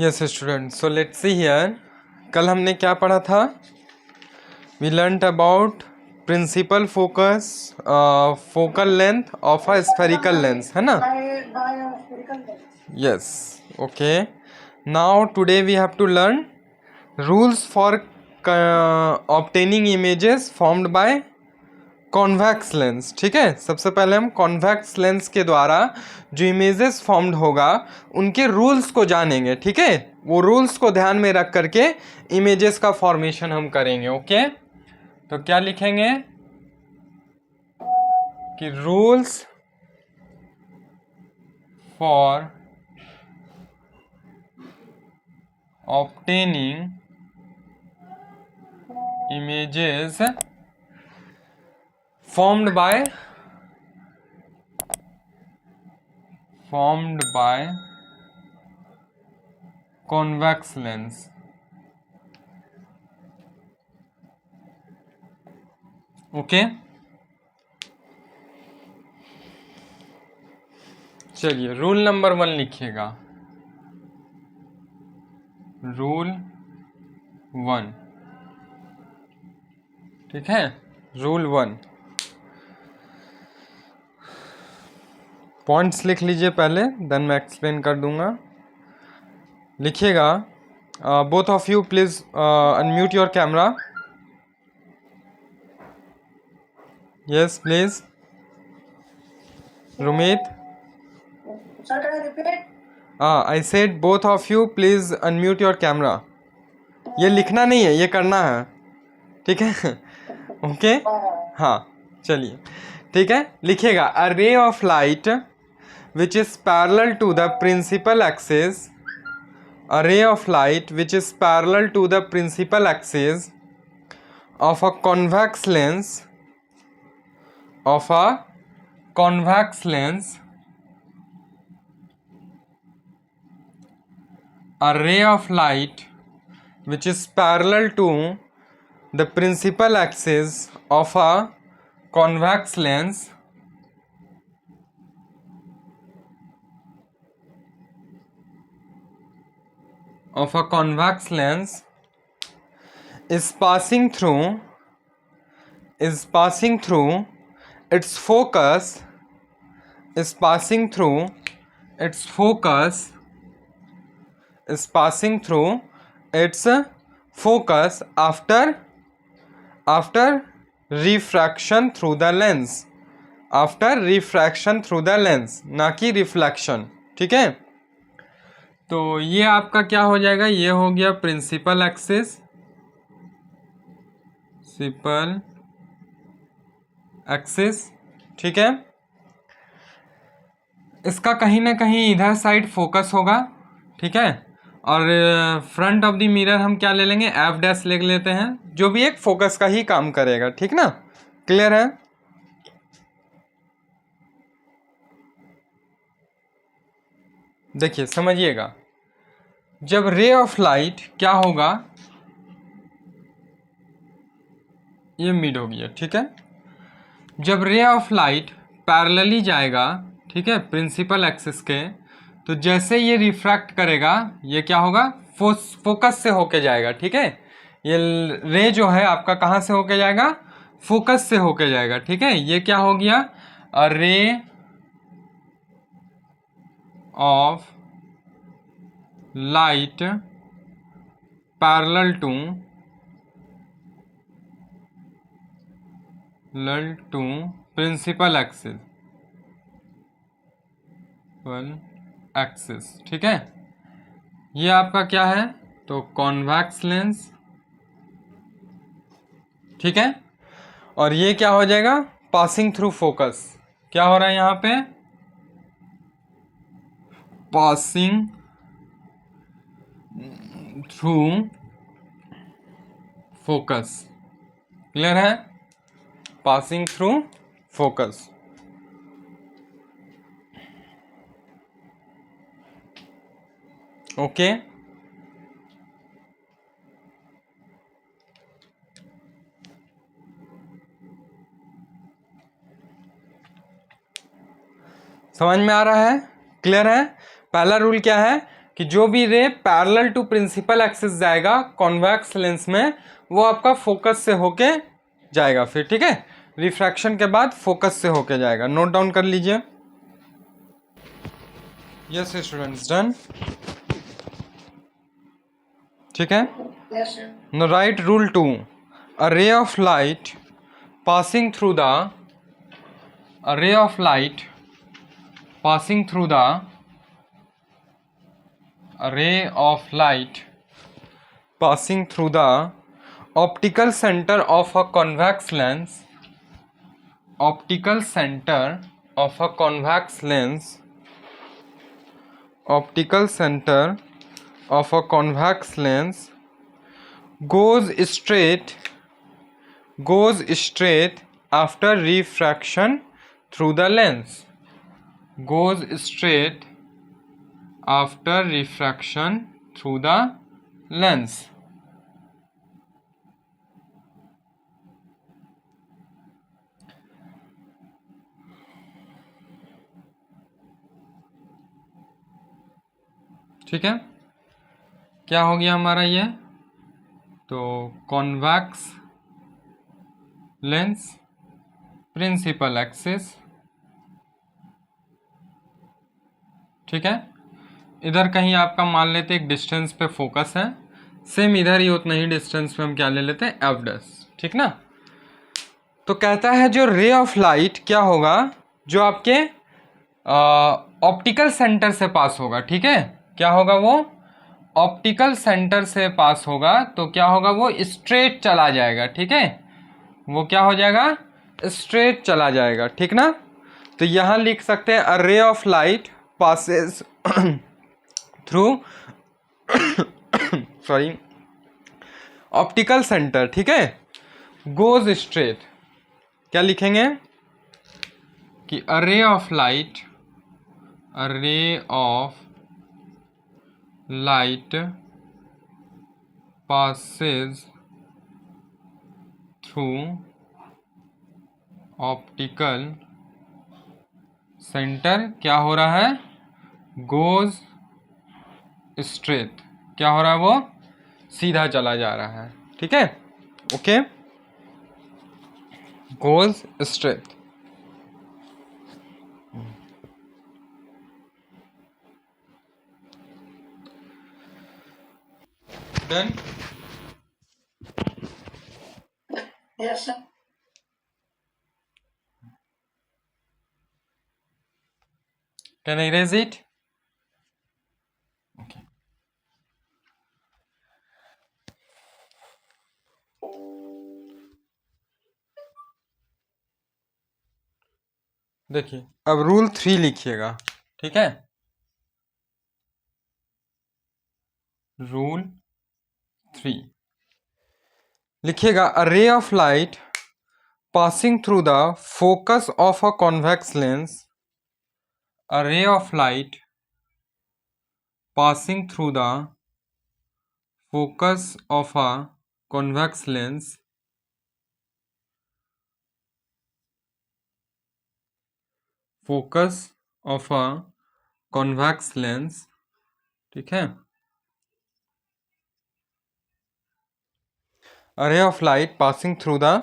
Yes student, so let's see here. कल हमने क्या पढ़ा था? We learned about principal focus, focal length of a spherical lens, है ना? Yes, okay. Now today we have to learn rules for obtaining images formed by convex lens. ठीक है, सबसे पहले हम कॉन्वैक्स लेंस के द्वारा जो इमेजेस फॉर्म्ड होगा उनके रूल्स को जानेंगे। ठीक है, वो रूल्स को ध्यान में रख करके इमेजेस का फॉर्मेशन हम करेंगे। ओके, तो क्या लिखेंगे कि rules for obtaining images formed by convex lens। Okay, चलिए रूल नंबर 1 लिखिएगा। रूल 1, ठीक है, रूल 1। पॉइंट्स लिख लीजिए पहले, देन मैं एक्सप्लेन कर दूंगा। लिखिएगा। Both of you please unmute your camera. Yes please. Rumit, I said both of you please unmute your camera. ये लिखना नहीं है, ये करना है, ठीक है? ओके, हाँ, चलिए, ठीक है। लिखिएगा a ray of light which is parallel to the principal axis, a ray of light which is parallel to the principal axis of a convex lens, of a convex lens, a ray of light which is parallel to the principal axis of a convex lens is passing through its focus after refraction through the lens, ना कि reflection. ठीक है, तो ये आपका क्या हो जाएगा? ये हो गया प्रिंसिपल एक्सिस, ठीक है। इसका कहीं ना कहीं इधर साइड फोकस होगा, ठीक है। और फ्रंट ऑफ द मिरर हम क्या ले लेंगे? एफ डैश ले लेते हैं, जो भी एक फोकस का ही काम करेगा, ठीक ना? क्लियर है? देखिए, समझिएगा, जब रे ऑफ लाइट क्या होगा, ये मिड हो गया, ठीक है। जब रे ऑफ लाइट पैरेलली जाएगा, ठीक है, प्रिंसिपल एक्सिस के, तो जैसे ये रिफ्रैक्ट करेगा, ये क्या होगा? फोकस से होके जाएगा, ठीक है। ये रे जो है आपका कहाँ से होके जाएगा? फोकस से होके जाएगा, ठीक है। ये क्या हो गया? A ray of light parallel to principal axis, ठीक है। ये आपका क्या है? तो कॉन्वेक्स लेंस, ठीक है। और ये क्या हो जाएगा? Passing through focus. क्या हो रहा है यहाँ पे? Passing through focus. क्लियर है? Passing through focus. ओके, समझ में आ रहा है? क्लियर है? पहला रूल क्या है? कि जो भी ray parallel to principal axis जाएगा कॉन्वेक्स लेंस में, वो आपका फोकस से होके जाएगा फिर, ठीक है। रिफ्रैक्शन के बाद फोकस से होके जाएगा, नोट डाउन कर लीजिए। यस स्टूडेंट्स, डन, ठीक है। No right rule 2, a ray of light passing through the a ray of light passing through the a ray of light passing through the optical center of a convex lens, optical center of a convex lens, optical center of a convex lens goes straight after refraction through the lens, goes straight after refraction through the lens. ठीक है, क्या हो गया हमारा ये, तो convex lens principal axis, ठीक है। इधर कहीं आपका मान लेते एक डिस्टेंस पे फोकस है, सेम इधर ही उतना ही डिस्टेंस पे हम क्या ले लेते हैं, एफ डैश, ठीक ना। तो कहता है जो रे ऑफ लाइट क्या होगा, जो आपके ऑप्टिकल सेंटर से पास होगा, ठीक है। क्या होगा वो, ऑप्टिकल सेंटर से पास होगा, तो क्या होगा वो स्ट्रेट चला जाएगा, ठीक है। वो क्या हो जाएगा, स्ट्रेट चला जाएगा, ठीक ना। तो यहाँ लिख सकते हैं a ray of light passes through sorry optical centre, ठीक है, गोज स्ट्रेट। क्या लिखेंगे कि अ ray of light, a ray of light passes through optical centre, क्या हो रहा है, गोज स्ट्रेट, क्या हो रहा है, वो सीधा चला जा रहा है, ठीक है। Okay, goes straight. Done, Yes, sir. can I erase it? Okay. देखिए अब रूल 3 लिखिएगा, ठीक है। रूल 3 लिखिएगा, a ray of light passing through the focus of a convex lens, a ray of light passing through the focus of a convex lens focus of a convex lens, ठीक है। A ray of light passing through the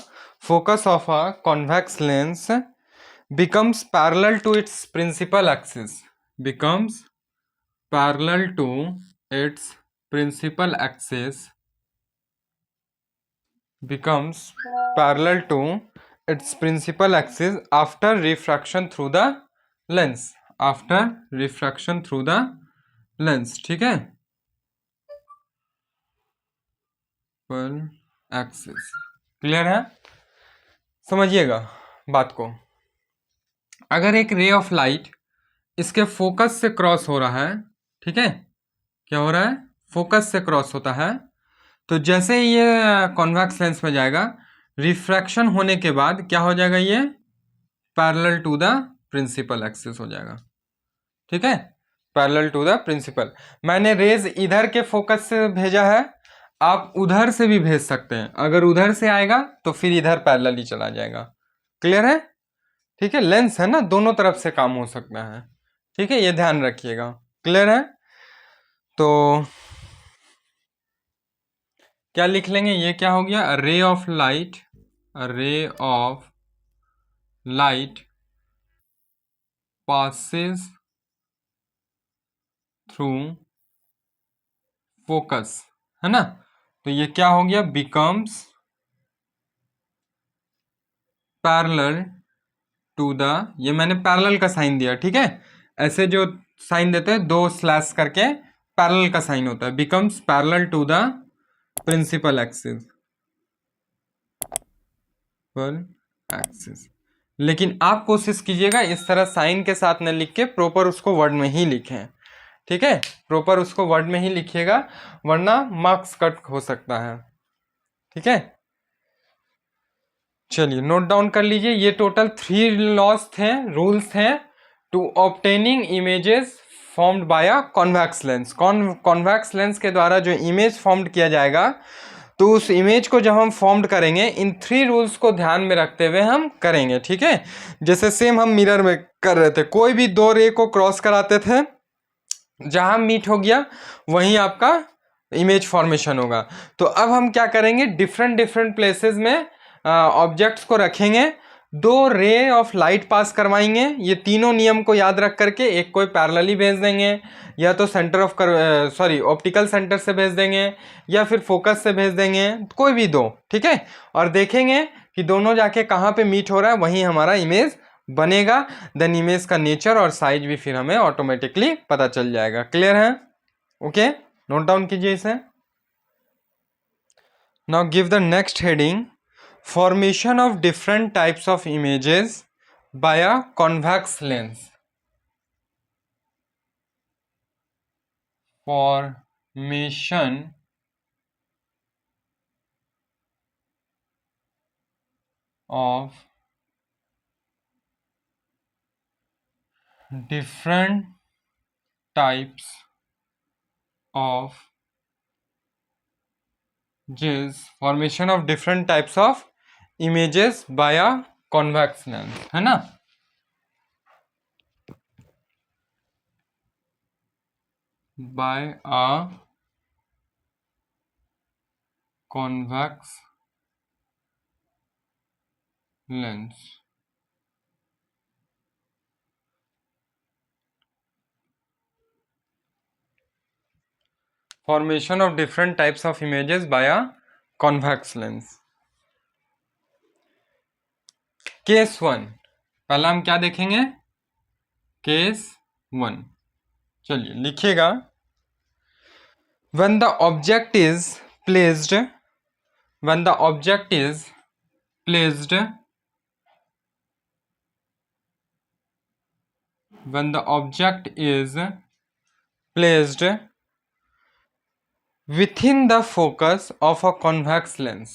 focus of a convex lens becomes parallel to its principal axis, becomes parallel to its principal axis, becomes parallel to its principal axis after refraction through the lens, after refraction through the lens, ठीक है। पर axis clear है, समझिएगा बात को। अगर एक रे ऑफ लाइट इसके फोकस से क्रॉस हो रहा है, ठीक है, क्या हो रहा है, फोकस से क्रॉस होता है, तो जैसे ही ये कॉन्वेक्स लेंस में जाएगा, रिफ्रैक्शन होने के बाद क्या हो जाएगा, ये parallel to the principal axis हो जाएगा, ठीक है, पैरेलल टू द प्रिंसिपल। मैंने रेज इधर के फोकस से भेजा है, आप उधर से भी भेज सकते हैं, अगर उधर से आएगा तो फिर इधर पैरेलल ही चला जाएगा, क्लियर है, ठीक है। लेंस है ना, दोनों तरफ से काम हो सकता है, ठीक है, ये ध्यान रखिएगा, क्लियर है। तो क्या लिख लेंगे, ये क्या हो गया, रे ऑफ लाइट, रे of light passes through focus, है ना। तो ये क्या हो गया, बिकम्स पैरेलल टू द, ये मैंने पैरेलल का साइन दिया, ठीक है। ऐसे जो साइन देते हैं 2 स्लैश करके, पैरेलल का साइन होता है, becomes parallel to the principal axis, पर एक्सिस। लेकिन आप कोशिश कीजिएगा इस तरह साइन के साथ न लिख के प्रॉपर उसको वर्ड में ही लिखें, ठीक है। प्रॉपर उसको वर्ड में ही लिखिएगा, वरना मार्क्स कट हो सकता है, ठीक है। चलिए नोट डाउन कर लीजिए, ये टोटल 3 लॉज थे, रूल्स थे to obtaining images formed by a convex lens. Convex lens के द्वारा जो इमेज फॉर्म्ड किया जाएगा, तो उस इमेज को जब हम फॉर्म्ड करेंगे, इन 3 रूल्स को ध्यान में रखते हुए हम करेंगे, ठीक है। जैसे सेम हम मिरर में कर रहे थे, कोई भी 2 रे को क्रॉस कराते थे, जहां मीट हो गया वहीं आपका इमेज फॉर्मेशन होगा। तो अब हम क्या करेंगे, डिफरेंट प्लेसेस में ऑब्जेक्ट्स को रखेंगे, 2 रे ऑफ लाइट पास करवाएंगे, ये तीनों नियम को याद रख करके एक कोई पैरेलली भेज देंगे, या तो सेंटर ऑफ ऑप्टिकल सेंटर से भेज देंगे, या फिर फोकस से भेज देंगे, कोई भी 2, ठीक है। और देखेंगे कि दोनों जाके कहाँ पे मीट हो रहा है, वहीं हमारा इमेज बनेगा। देन इमेज का नेचर और साइज भी फिर हमें ऑटोमेटिकली पता चल जाएगा। क्लियर है? ओके, नोट डाउन कीजिए इसे। Now give the next heading, formation of different types of images bye a convex lens. Formation of different types of images, formation of different types of images by a convex lens, है ना। by a convex lens। Formation of different types of images by a convex lens। Case 1, पहला हम क्या देखेंगे, case 1। चलिए लिखिएगा, when the object is placed, when the object is placed, when the object is placed within the focus of a convex lens,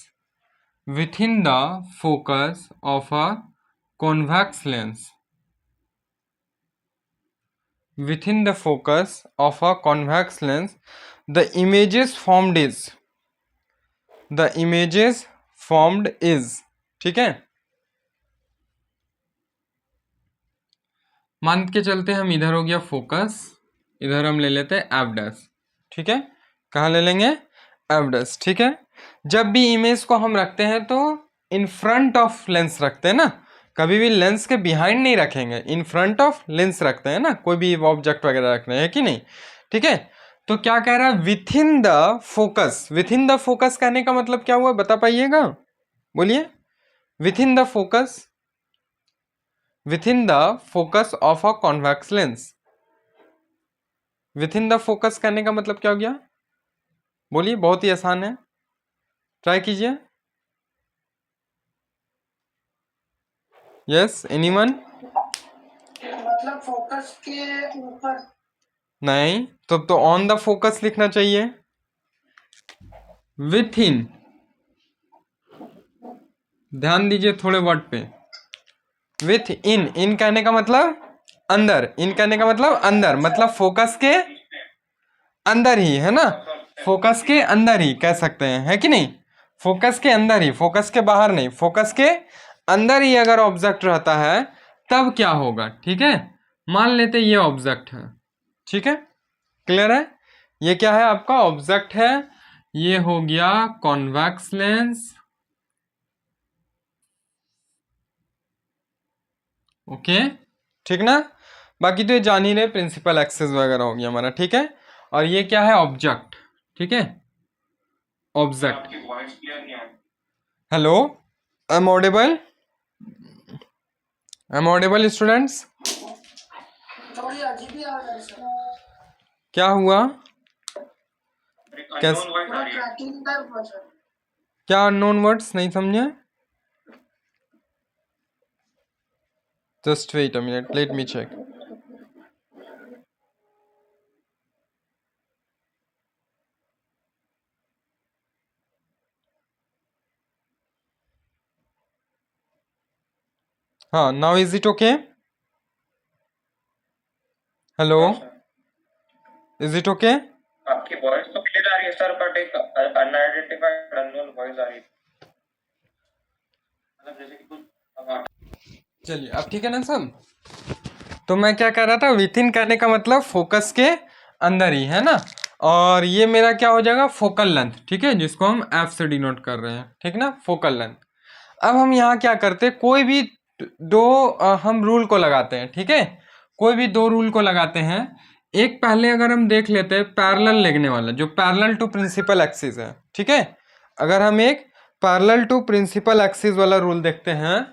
within the focus of a convex lens, within the focus of a convex lens, the images formed is, the images formed is, ठीक है। मान के चलते हम इधर हो गया focus, इधर हम ले लेते हैं एफ डैश, ठीक है। कहाँ ले लेंगे, एफ डैश, ठीक है। जब भी इमेज को हम रखते हैं तो इन फ्रंट ऑफ लेंस रखते हैं ना, कभी भी लेंस के बिहाइंड नहीं रखेंगे, इन फ्रंट ऑफ लेंस रखते हैं ना, कोई भी ऑब्जेक्ट वगैरह रखना है कि नहीं, ठीक है। तो क्या कह रहा है, with in the focus, with in the focus कहने का मतलब क्या हुआ, बता पाइएगा, बोलिए। With in the focus, with in the focus of a convex lens, with in the focus कहने का मतलब क्या हो गया, बोलिए। बहुत ही आसान है, ट्राई कीजिए। Yes, anyone? मतलब फोकस के ऊपर नहीं, तो ऑन द फोकस लिखना चाहिए। विथ इन, ध्यान दीजिए थोड़े वर्ड पे। विथ इन, इन कहने का मतलब अंदर, इन कहने का मतलब अंदर, मतलब फोकस के अंदर ही, है ना। फोकस के अंदर ही कह सकते हैं, है कि नहीं। फोकस के अंदर ही, फोकस के बाहर नहीं, फोकस के अंदर ही अगर ऑब्जेक्ट रहता है तब क्या होगा, ठीक है। मान लेते ये ऑब्जेक्ट है, ठीक है, क्लियर है। ये क्या है आपका ऑब्जेक्ट है, ये हो गया कॉन्वेक्स लेंस। ओके ठीक ना, बाकी तो ये जान ही रहे, प्रिंसिपल एक्सिस वगैरह हो गया हमारा, ठीक है। और ये क्या है ऑब्जेक्ट, ठीक है, object. Hello, I am audible, I am audible students? थोड़ी अजीब ही आ रहा है सर, क्या हुआ, कैसे, पूरा ट्रैकिंग टाइप हुआ सर। क्या अननोन वर्ड्स, नहीं समझे? Just wait a minute, let me check. हाँ, now is it okay? Hello, is it okay? आपकी वॉइस तो क्लियर आ रही है सर, बट एक अनआइडेंटिफाइड अननोन वॉइस आ रही है, मतलब जैसे कि कुछ। चलिए अब ठीक है ना सब? तो मैं क्या कर रहा था, विथ इन करने का मतलब फोकस के अंदर ही है ना, और ये मेरा क्या हो जाएगा फोकल लेंथ, ठीक है, जिसको हम एफ से डिनोट कर रहे हैं, ठीक ना, फोकल लेंथ। अब हम यहाँ क्या करते हैं, कोई भी दो हम रूल को लगाते हैं, ठीक है, कोई भी दो रूल को लगाते हैं। एक पहले अगर हम देख लेते हैं पैरेलल लगने वाला, जो पैरेलल टू प्रिंसिपल एक्सिस है, ठीक है, अगर हम एक पैरेलल टू प्रिंसिपल एक्सिस वाला रूल देखते हैं,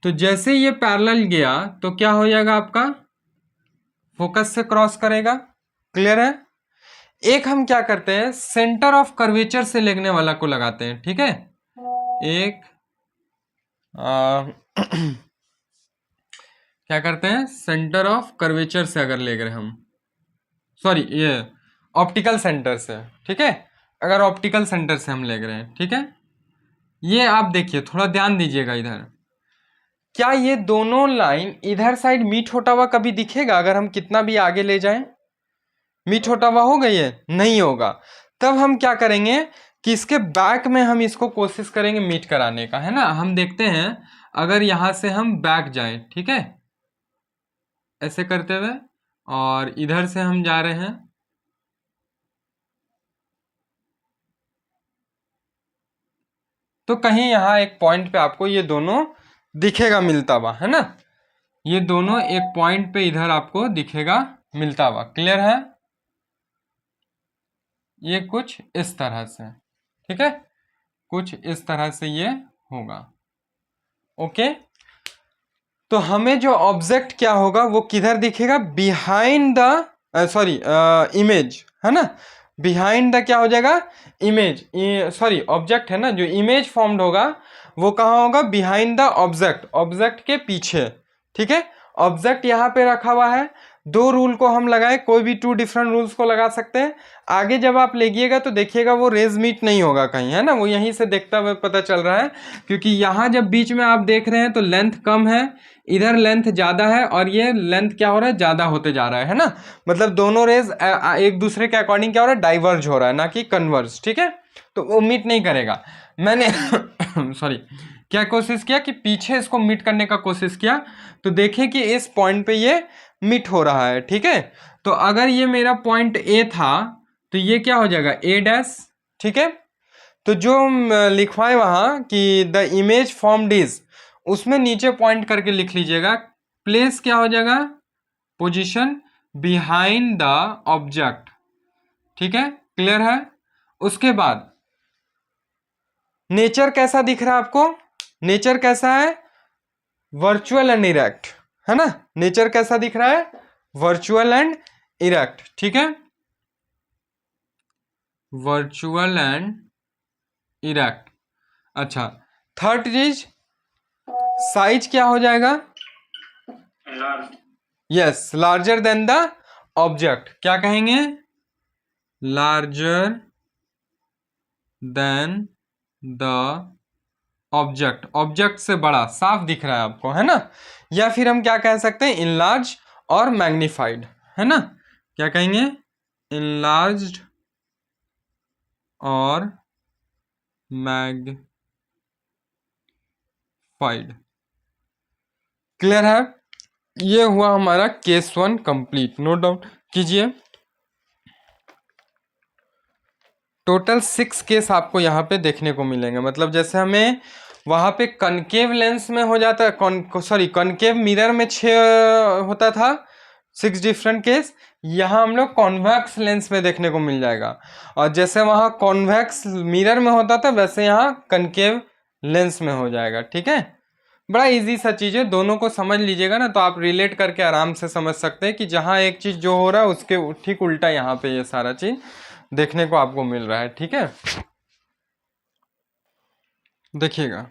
तो जैसे ये पैरेलल गया तो क्या हो जाएगा आपका, फोकस से क्रॉस करेगा, क्लियर है। एक हम क्या करते हैं, सेंटर ऑफ कर्वेचर से लगने वाला को लगाते हैं, ठीक है, एक क्या करते हैं, सेंटर ऑफ कर्वेचर से अगर ले गए हम, सॉरी ये ऑप्टिकल सेंटर से, ठीक है, अगर ऑप्टिकल सेंटर से हम ले गए हैं, ठीक है, ये आप देखिए थोड़ा ध्यान दीजिएगा इधर, क्या ये दोनों लाइन इधर साइड मीट होता हुआ कभी दिखेगा? अगर हम कितना भी आगे ले जाएं मीट होता हुआ होगा, ये नहीं होगा। तब हम क्या करेंगे कि इसके बैक में हम इसको कोशिश करेंगे मीट कराने का, है ना। हम देखते हैं अगर यहां से हम बैक जाएं, ठीक है, ऐसे करते हुए, और इधर से हम जा रहे हैं, तो कहीं यहाँ एक पॉइंट पे आपको ये दोनों दिखेगा मिलता हुआ, है ना, ये दोनों एक पॉइंट पे इधर आपको दिखेगा मिलता हुआ, क्लियर है। ये कुछ इस तरह से, ठीक है, कुछ इस तरह से ये होगा, ओके। तो हमें जो ऑब्जेक्ट क्या होगा वो किधर दिखेगा, बिहाइंड द सॉरी इमेज, है ना, बिहाइंड द क्या हो जाएगा, इमेज, सॉरी ऑब्जेक्ट है ना, जो इमेज फॉर्म्ड होगा वो कहाँ होगा, बिहाइंड द ऑब्जेक्ट, ऑब्जेक्ट के पीछे, ठीक है। ऑब्जेक्ट यहाँ पे रखा हुआ है, दो रूल को हम लगाए, कोई भी टू डिफरेंट रूल्स को लगा सकते हैं। आगे जब आप लेगिएगा तो देखिएगा वो रेज मीट नहीं होगा कहीं, है ना, वो यहीं से देखता हुआ पता चल रहा है, क्योंकि यहाँ जब बीच में आप देख रहे हैं तो लेंथ कम है, इधर लेंथ ज़्यादा है, और ये लेंथ क्या हो रहा है, ज़्यादा होते जा रहा है ना, मतलब दोनों रेज एक दूसरे के अकॉर्डिंग क्या हो रहा है, डाइवर्ज हो रहा है, ना कि कन्वर्ज, ठीक है। तो वो मीट नहीं करेगा। मैंने सॉरी क्या कोशिश किया कि पीछे इसको मीट करने का कोशिश किया, तो देखें कि इस पॉइंट पे ये मीट हो रहा है, ठीक है। तो अगर ये मेरा पॉइंट ए था तो ये क्या हो जाएगा, ए डैश, ठीक है। तो जो लिखवाए वहाँ कि द इमेज फॉर्म्ड इज, उसमें नीचे पॉइंट करके लिख लीजिएगा, प्लेस क्या हो जाएगा, पोजीशन बिहाइंड द ऑब्जेक्ट, ठीक है, क्लियर है। उसके बाद नेचर कैसा दिख रहा है आपको, नेचर कैसा है, वर्चुअल एंड इरेक्ट, है ना, नेचर कैसा दिख रहा है, वर्चुअल एंड इरेक्ट, ठीक है, वर्चुअल एंड इरेक्ट। अच्छा, थर्ड चीज साइज क्या हो जाएगा, yes, larger than the object, क्या कहेंगे, larger than the object, object से बड़ा, साफ दिख रहा है आपको, है ना। या फिर हम क्या कह सकते हैं, इनलार्ज और मैग्नीफाइड, है ना, क्या कहेंगे, इनलार्ज्ड और मैग्नीफाइड, क्लियर है। ये हुआ हमारा केस 1 कंप्लीट, नोट डाउन कीजिए। टोटल 6 केस आपको यहाँ पे देखने को मिलेंगे। मतलब जैसे हमें वहाँ पे कनकेव लेंस में हो जाता है, कनकेव मिरर में 6 होता था, 6 डिफरेंट केस, यहाँ हम लोग कॉन्वेक्स लेंस में देखने को मिल जाएगा। और जैसे वहाँ कॉन्वेक्स मिरर में होता था वैसे यहाँ कनकेव लेंस में हो जाएगा। ठीक है, बड़ा इजी सा चीज़ है, दोनों को समझ लीजिएगा ना तो आप रिलेट करके आराम से समझ सकते हैं कि जहाँ एक चीज़ जो हो रहा है उसके ठीक उल्टा यहाँ पे ये सारा चीज़ देखने को आपको मिल रहा है। ठीक है, देखिएगा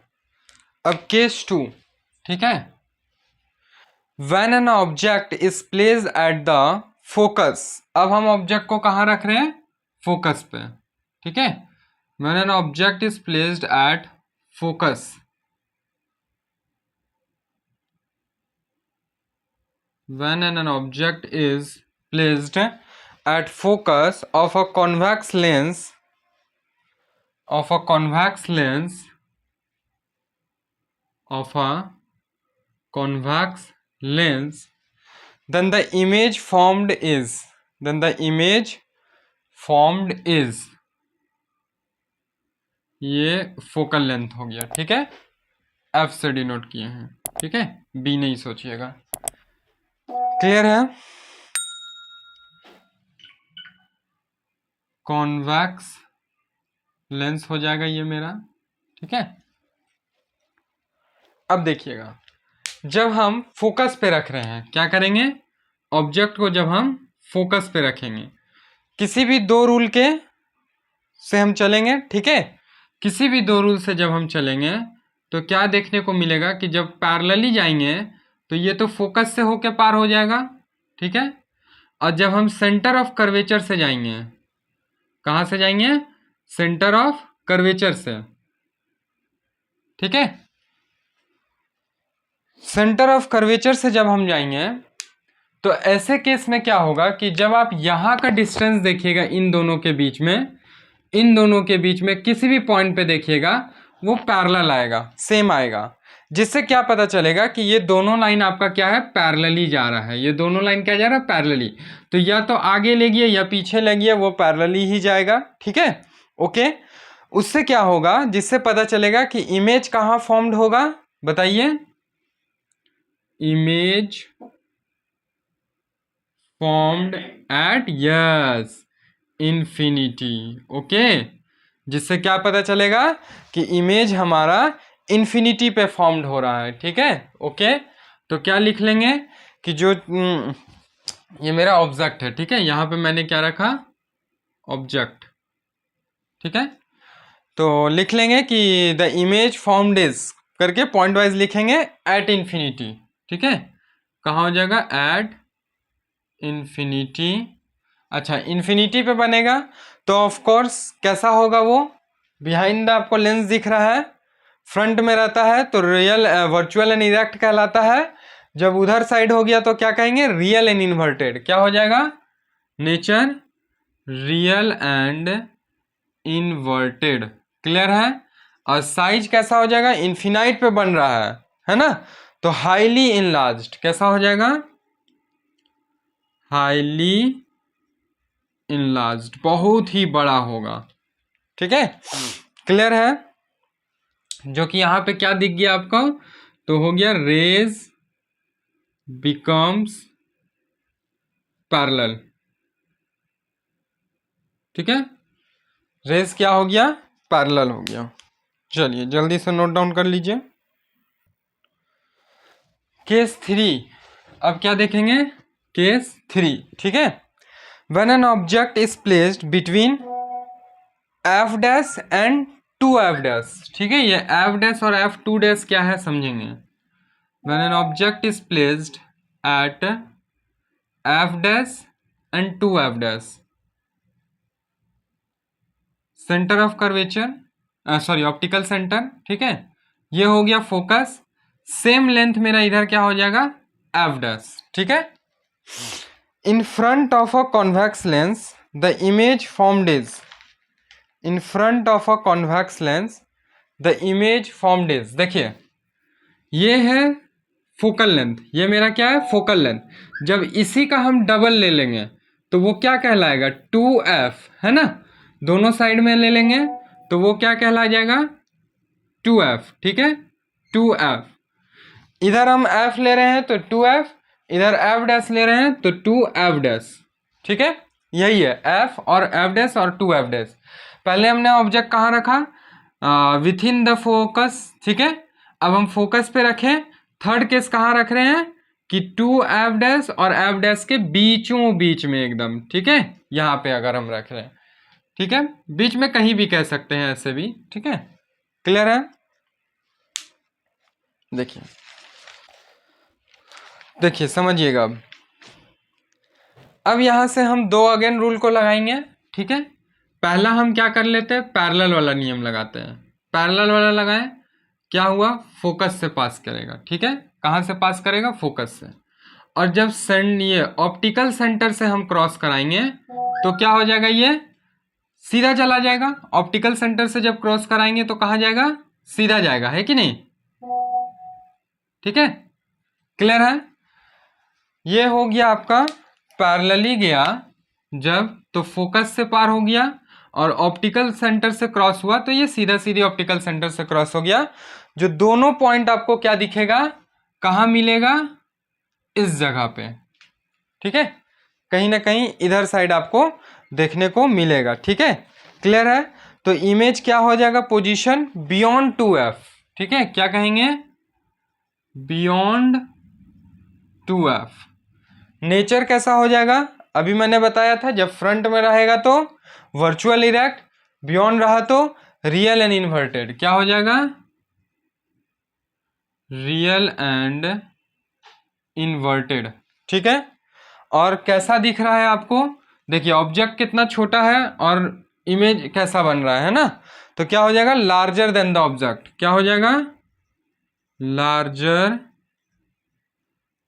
अब केस 2। ठीक है, when an object is placed at the focus, अब हम ऑब्जेक्ट को कहाँ रख रहे हैं, फोकस पे। ठीक है, when an object is placed at focus, when an object is placed at focus of a convex lens of a convex lens then the image formed is ये फोकल लेंथ हो गया। ठीक है, एफ से denote किए हैं। ठीक है, बी नहीं सोचिएगा। क्लियर है, कॉन्वेक्स लेंस हो जाएगा ये मेरा। ठीक है, अब देखिएगा जब हम फोकस पे रख रहे हैं क्या करेंगे, ऑब्जेक्ट को जब हम फोकस पे रखेंगे किसी भी 2 रूल के से हम चलेंगे। ठीक है, किसी भी 2 रूल से जब हम चलेंगे तो क्या देखने को मिलेगा कि जब पैरेलली जाएंगे तो ये तो फोकस से होके पार हो जाएगा। ठीक है, और जब हम सेंटर ऑफ कर्वेचर से जाएंगे, कहाँ से जाएंगे, सेंटर ऑफ कर्वेचर से। ठीक है, सेंटर ऑफ कर्वेचर से जब हम जाएंगे तो ऐसे केस में क्या होगा कि जब आप यहाँ का डिस्टेंस देखिएगा इन दोनों के बीच में किसी भी पॉइंट पे देखिएगा वो पैरेलल आएगा, सेम आएगा, जिससे क्या पता चलेगा कि ये दोनों लाइन आपका क्या है, पैरेलली जा रहा है। ये दोनों लाइन क्या जा रहा है, पैरेलली। तो या तो आगे लेगी या पीछे लेगी, वो पैरेलली ही जाएगा। ठीक है, ओके। उससे क्या होगा, जिससे पता चलेगा कि इमेज कहाँ फॉर्म्ड होगा, बताइए, image formed at yes infinity. Okay, जिससे क्या पता चलेगा कि इमेज हमारा इन्फिनिटी पे फॉर्म्ड हो रहा है। ठीक है, ओके। तो क्या लिख लेंगे कि जो ये मेरा ऑब्जेक्ट है। ठीक है, यहाँ पे मैंने क्या रखा, ऑब्जेक्ट। ठीक है, तो लिख लेंगे कि द इमेज फॉर्म्ड इज करके पॉइंट वाइज लिखेंगे एट इन्फिनिटी। ठीक है, कहाँ हो जाएगा, एट इन्फिनिटी। अच्छा, इन्फिनिटी पे बनेगा तो ऑफ कोर्स कैसा होगा, वो बिहाइंड द आपको लेंस दिख रहा है, फ्रंट में रहता है तो रियल वर्चुअल एंड इरेक्ट कहलाता है। जब उधर साइड हो गया तो क्या कहेंगे, रियल एंड इन्वर्टेड। क्या हो जाएगा, nature real and inverted. Clear है। और साइज कैसा हो जाएगा, इन्फिनाइट पे बन रहा है ना, तो हाईली इनलार्ज्ड। कैसा हो जाएगा, हाईली इनलार्ज्ड, बहुत ही बड़ा होगा। ठीक है, क्लियर है। जो कि यहाँ पे क्या दिख गया आपको, तो हो गया रेज बिकम्स पैरेलल। ठीक है, रेज क्या हो गया, पैरेलल हो गया। चलिए जल्दी से नोट डाउन कर लीजिए। केस 3, अब क्या देखेंगे, केस 3। ठीक है, when an object is placed between F dash and 2f dash. ठीक है, ये f डैश और f2 डैश क्या है समझेंगे। When an object is placed at f dash and 2f dash, centre of curvature, sorry optical centre. ठीक है, ये हो गया फोकस, सेम लेंथ मेरा इधर क्या हो जाएगा, f डैश। ठीक है, in front of a convex lens the image formed is, in front of a convex lens the image formed is. देखिए ये है फोकल लेंथ, ये मेरा क्या है, फोकल लेंथ। जब इसी का हम डबल ले लेंगे तो वो क्या कहलाएगा, 2f, है ना। दोनों साइड में ले लेंगे तो वो क्या कहला जाएगा, 2f, ठीक है, 2f। इधर हम f ले रहे हैं तो 2f, इधर f डैश ले रहे हैं तो 2f डैश, ठीक है, यही है f और f डैश और 2f डैश। पहले हमने ऑब्जेक्ट कहाँ रखा, विथ इन द फोकस, ठीक है। अब हम फोकस पे रखें, थर्ड केस कहाँ रख रहे हैं कि 2f डैश और f डैश के बीचों बीच में एकदम, ठीक है, यहाँ पे अगर हम रख रहे हैं, ठीक है, बीच में कहीं भी कह सकते हैं ऐसे भी, ठीक है, क्लियर है। देखिए देखिए समझिएगा। अब यहां से हम दो अगेन रूल को लगाएंगे, ठीक है। पहला हम क्या कर लेते हैं, पैरेलल वाला नियम लगाते हैं। पैरेलल वाला लगाएं, क्या हुआ, फोकस से पास करेगा, ठीक है, कहां से पास करेगा, फोकस से। और जब ये ऑप्टिकल सेंटर से हम क्रॉस कराएंगे तो क्या हो जाएगा, ये सीधा चला जाएगा। ऑप्टिकल सेंटर से जब क्रॉस कराएंगे तो कहाँ जाएगा, सीधा जाएगा, है कि नहीं, ठीक है, क्लियर है। ये हो गया आपका पैरेलली गया जब, तो फोकस से पार हो गया, और ऑप्टिकल सेंटर से क्रॉस हुआ तो ये सीधा सीधी ऑप्टिकल सेंटर से क्रॉस हो गया। जो दोनों पॉइंट आपको क्या दिखेगा, कहाँ मिलेगा, इस जगह पे, ठीक है, कहीं ना कहीं इधर साइड आपको देखने को मिलेगा, ठीक है, क्लियर है। तो इमेज क्या हो जाएगा, पोजीशन बियॉन्ड 2f, ठीक है, क्या कहेंगे, बियॉन्ड 2f। नेचर कैसा हो जाएगा, अभी मैंने बताया था, जब फ्रंट में रहेगा तो वर्चुअल इरेक्ट, बियॉन्ड रहा तो रियल एंड इन्वर्टेड, क्या हो जाएगा, रियल एंड इन्वर्टेड, ठीक है। और कैसा दिख रहा है आपको, देखिए ऑब्जेक्ट कितना छोटा है और इमेज कैसा बन रहा है ना, तो क्या हो जाएगा, लार्जर देन द ऑब्जेक्ट, क्या हो जाएगा, लार्जर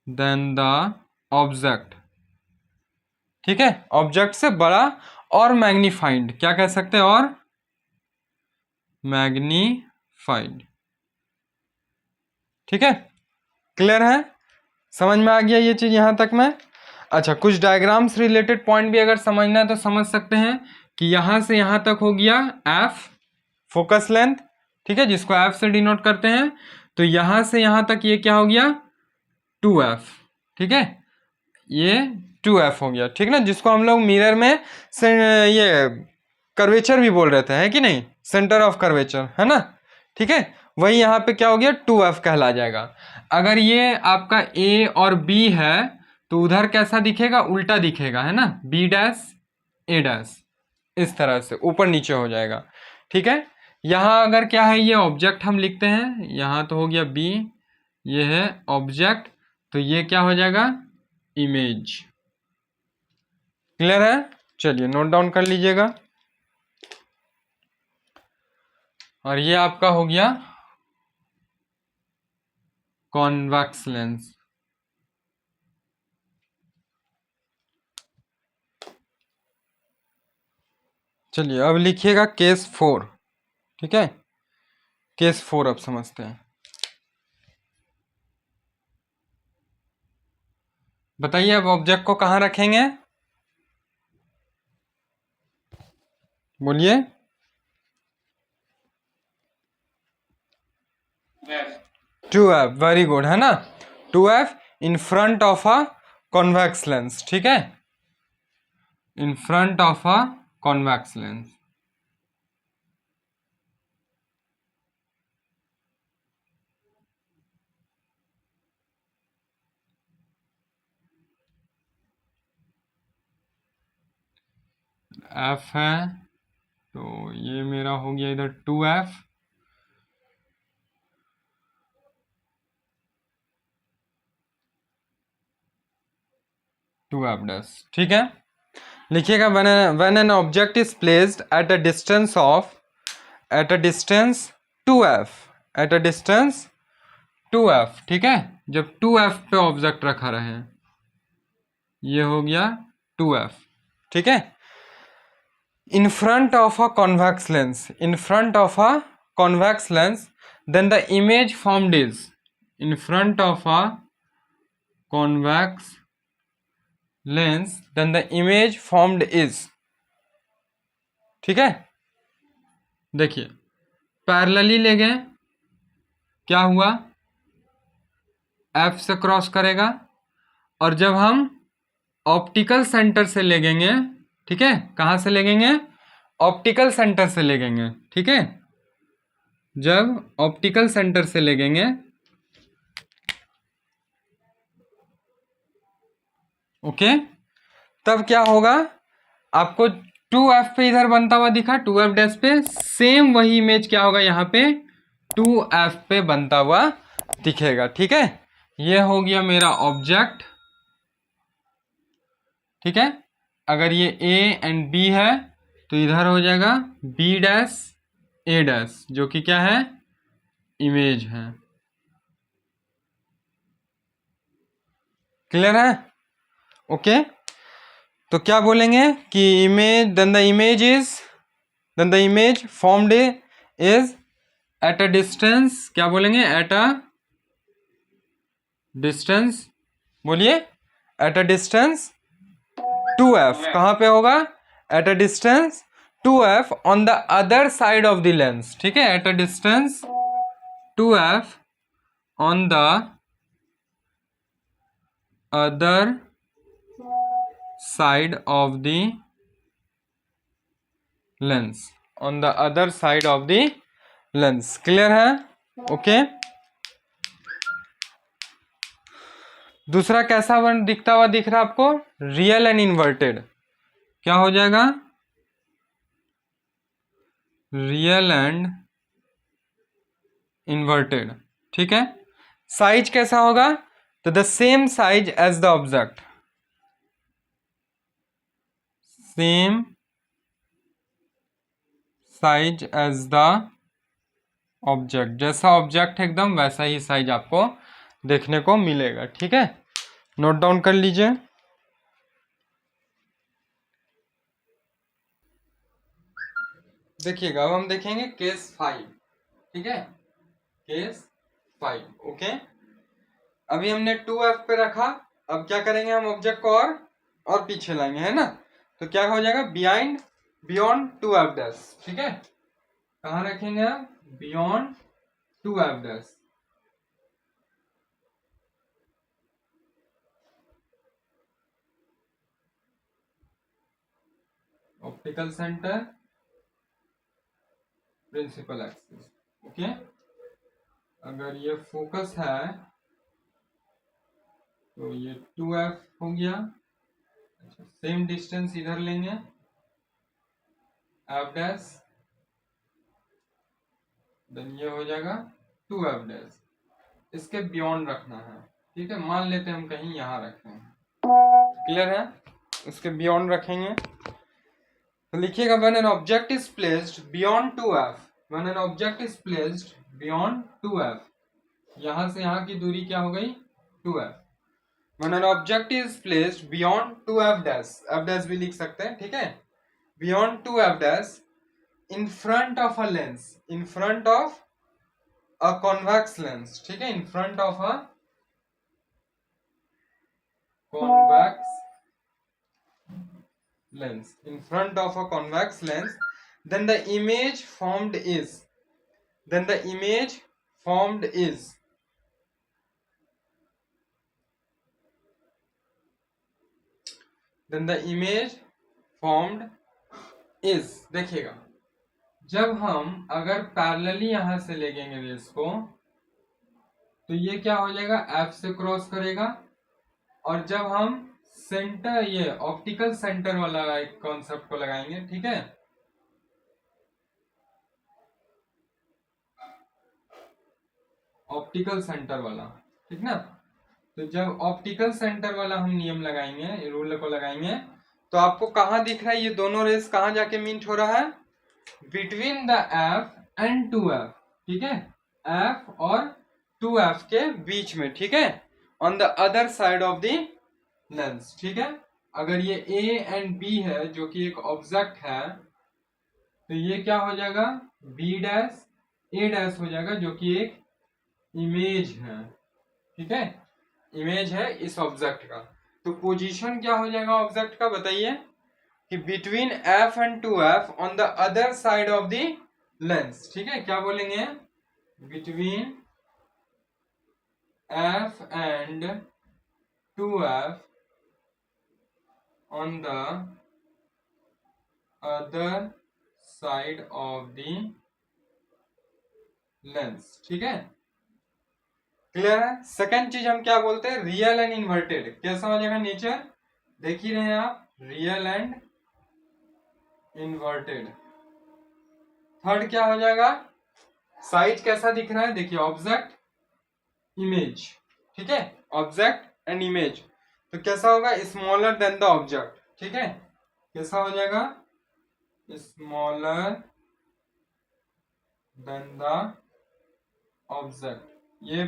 देन द ऑब्जेक्ट, ठीक है, ऑब्जेक्ट से बड़ा और मैग्नीफाइड, क्या कह सकते हैं, और मैग्नीफाइड, ठीक है, क्लियर है, समझ में आ गया ये चीज यहां तक में। अच्छा, कुछ डायग्राम्स रिलेटेड पॉइंट भी अगर समझना है तो समझ सकते हैं कि यहां से यहां तक हो गया f फोकस लेंथ, ठीक है, जिसको f से डिनोट करते हैं। तो यहां से यहां तक ये क्या हो गया, 2f, ठीक है, ये 2f हो गया, ठीक ना, जिसको हम लोग मिरर में ये कर्वेचर भी बोल रहे थे, है कि नहीं, सेंटर ऑफ कर्वेचर, है ना, ठीक है, वही यहाँ पे क्या हो गया, 2f कहला जाएगा। अगर ये आपका a और b है तो उधर कैसा दिखेगा, उल्टा दिखेगा, है ना, b डैश a डैश, इस तरह से ऊपर नीचे हो जाएगा, ठीक है। यहाँ अगर क्या है, ये ऑब्जेक्ट हम लिखते हैं, यहाँ तो हो गया b, ये है ऑब्जेक्ट, तो ये क्या हो जाएगा, इमेज, क्लियर है। चलिए नोट डाउन कर लीजिएगा। और ये आपका हो गया कॉन्वेक्स लेंस। चलिए अब लिखिएगा केस 4, ठीक है, केस 4 अब समझते हैं। बताइए अब ऑब्जेक्ट को कहाँ रखेंगे, बोलिए, 2f, वेरी गुड, है ना, 2f in front of a convex lens, ठीक है, in front of a convex lens. f है तो ये मेरा हो गया इधर 2f, डैश, ठीक है। लिखिएगा when an object is placed at a distance of, eight a distance 2f, eight a distance 2f, ठीक है, जब 2f पे ऑब्जेक्ट रखा रहे, ये हो गया 2f, ठीक है, in front of a convex lens, in front of a convex lens, then the image formed is, in front of a convex lens, then the image formed is, ठीक है, देखिए पैरेलली ले गए, क्या हुआ, एफ से क्रॉस करेगा, और जब हम ऑप्टिकल सेंटर से लेंगे, ठीक है, कहाँ से लेंगे, ऑप्टिकल सेंटर से लेंगे, ठीक है, जब ऑप्टिकल सेंटर से लेंगे, ओके, तब क्या होगा, आपको 2f पे इधर बनता हुआ दिखा, 2f डैश पे, सेम वही इमेज क्या होगा यहाँ पे 2f पे बनता हुआ दिखेगा, ठीक है। ये हो गया मेरा ऑब्जेक्ट, ठीक है। अगर ये a एंड b है तो इधर हो जाएगा b डैश a डैश, जो कि क्या है, इमेज है। क्लियर है, ओके। तो क्या बोलेंगे कि image, then the image formed is at a distance, क्या बोलेंगे, एट अ डिस्टेंस, बोलिए, एट अ डिस्टेंस 2f, कहाँ पे होगा, at a distance 2f on the other side of the lens, ठीक है, at a distance 2f on the other side of the lens, on the other side of the lens. Clear है, okay. दूसरा कैसा one दिखता हुआ दिख रहा है आपको, रियल एंड इन्वर्टेड, क्या हो जाएगा, रियल एंड इन्वर्टेड, ठीक है। साइज कैसा होगा, तो the same size as the object, same size as the object, जैसा ऑब्जेक्ट एकदम वैसा ही साइज आपको देखने को मिलेगा, ठीक है। नोट डाउन कर लीजिए। देखिएगा, अब हम देखेंगे केस 5, ठीक है, केस 5, ओके। अभी हमने 2f पे रखा, अब क्या करेंगे हम, ऑब्जेक्ट को और पीछे लाएंगे, है ना, तो क्या हो जाएगा, बियॉन्ड 2f डैश, ठीक है, कहाँ रखेंगे हम, beyond 2f dash, optical centre, principal axis, okay. अगर ये फोकस है तो ये 2f हो गया, अच्छा, सेम डिस्टेंस इधर लेंगे, f डैश, देन ये हो जाएगा 2f डैश, इसके बियॉन्ड रखना है, ठीक है, मान लेते हैं हम कहीं यहाँ रखें, क्लियर है, इसके बियॉन्ड रखेंगे, तो लिखिएगा, when an object is placed beyond 2f, when an object is placed beyond 2f, यहाँ से यहाँ की दूरी क्या हो गई, 2f, when an object is placed beyond 2f dash, f dash भी लिख सकते हैं, ठीक है, beyond 2f dash in front of a lens, in front of a convex lens, ठीक है, in front of a convex lens, in front of a convex lens, then the image formed is, then the image formed is, then the image formed is, देखिएगा, जब हम अगर parallelly यहां से लेंगे race को, तो ये क्या हो जाएगा, एफ से क्रॉस करेगा, और जब हम सेंटर, ये ऑप्टिकल सेंटर वाला एक कॉन्सेप्ट को लगाएंगे, ठीक है, ऑप्टिकल सेंटर वाला, ठीक ना, तो जब ऑप्टिकल सेंटर वाला हम नियम लगाएंगे, रूल को लगाएंगे, तो आपको कहाँ दिख रहा है, ये दोनों रेस कहाँ जाके मीट हो रहा है, between the F and 2f, ठीक है, f और 2f के बीच में, ठीक है, on the other side of the lens, ठीक है। अगर ये a एंड b है जो कि एक ऑब्जेक्ट है, तो ये क्या हो जाएगा, b डैश a डैश हो जाएगा, जो कि एक इमेज है, ठीक है, इमेज है इस ऑब्जेक्ट का। तो पोजीशन क्या हो जाएगा ऑब्जेक्ट का, बताइए, कि between F and two F on the other side of the lens. ठीक है, क्या बोलेंगे? Between F and two F on the other side of the lens. ठीक है, क्लियर है? सेकंड चीज हम क्या बोलते हैं? Real and inverted. कैसा हो जाएगा नेचर? देख ही रहे हैं आप, रियल एंड इन्वर्टेड। थर्ड क्या हो जाएगा? साइज कैसा दिख रहा है? देखिए, ऑब्जेक्ट इमेज। ठीक है, ऑब्जेक्ट एंड इमेज। तो कैसा होगा? Smaller than the object. ठीक है, कैसा हो जाएगा? Smaller than the object. ये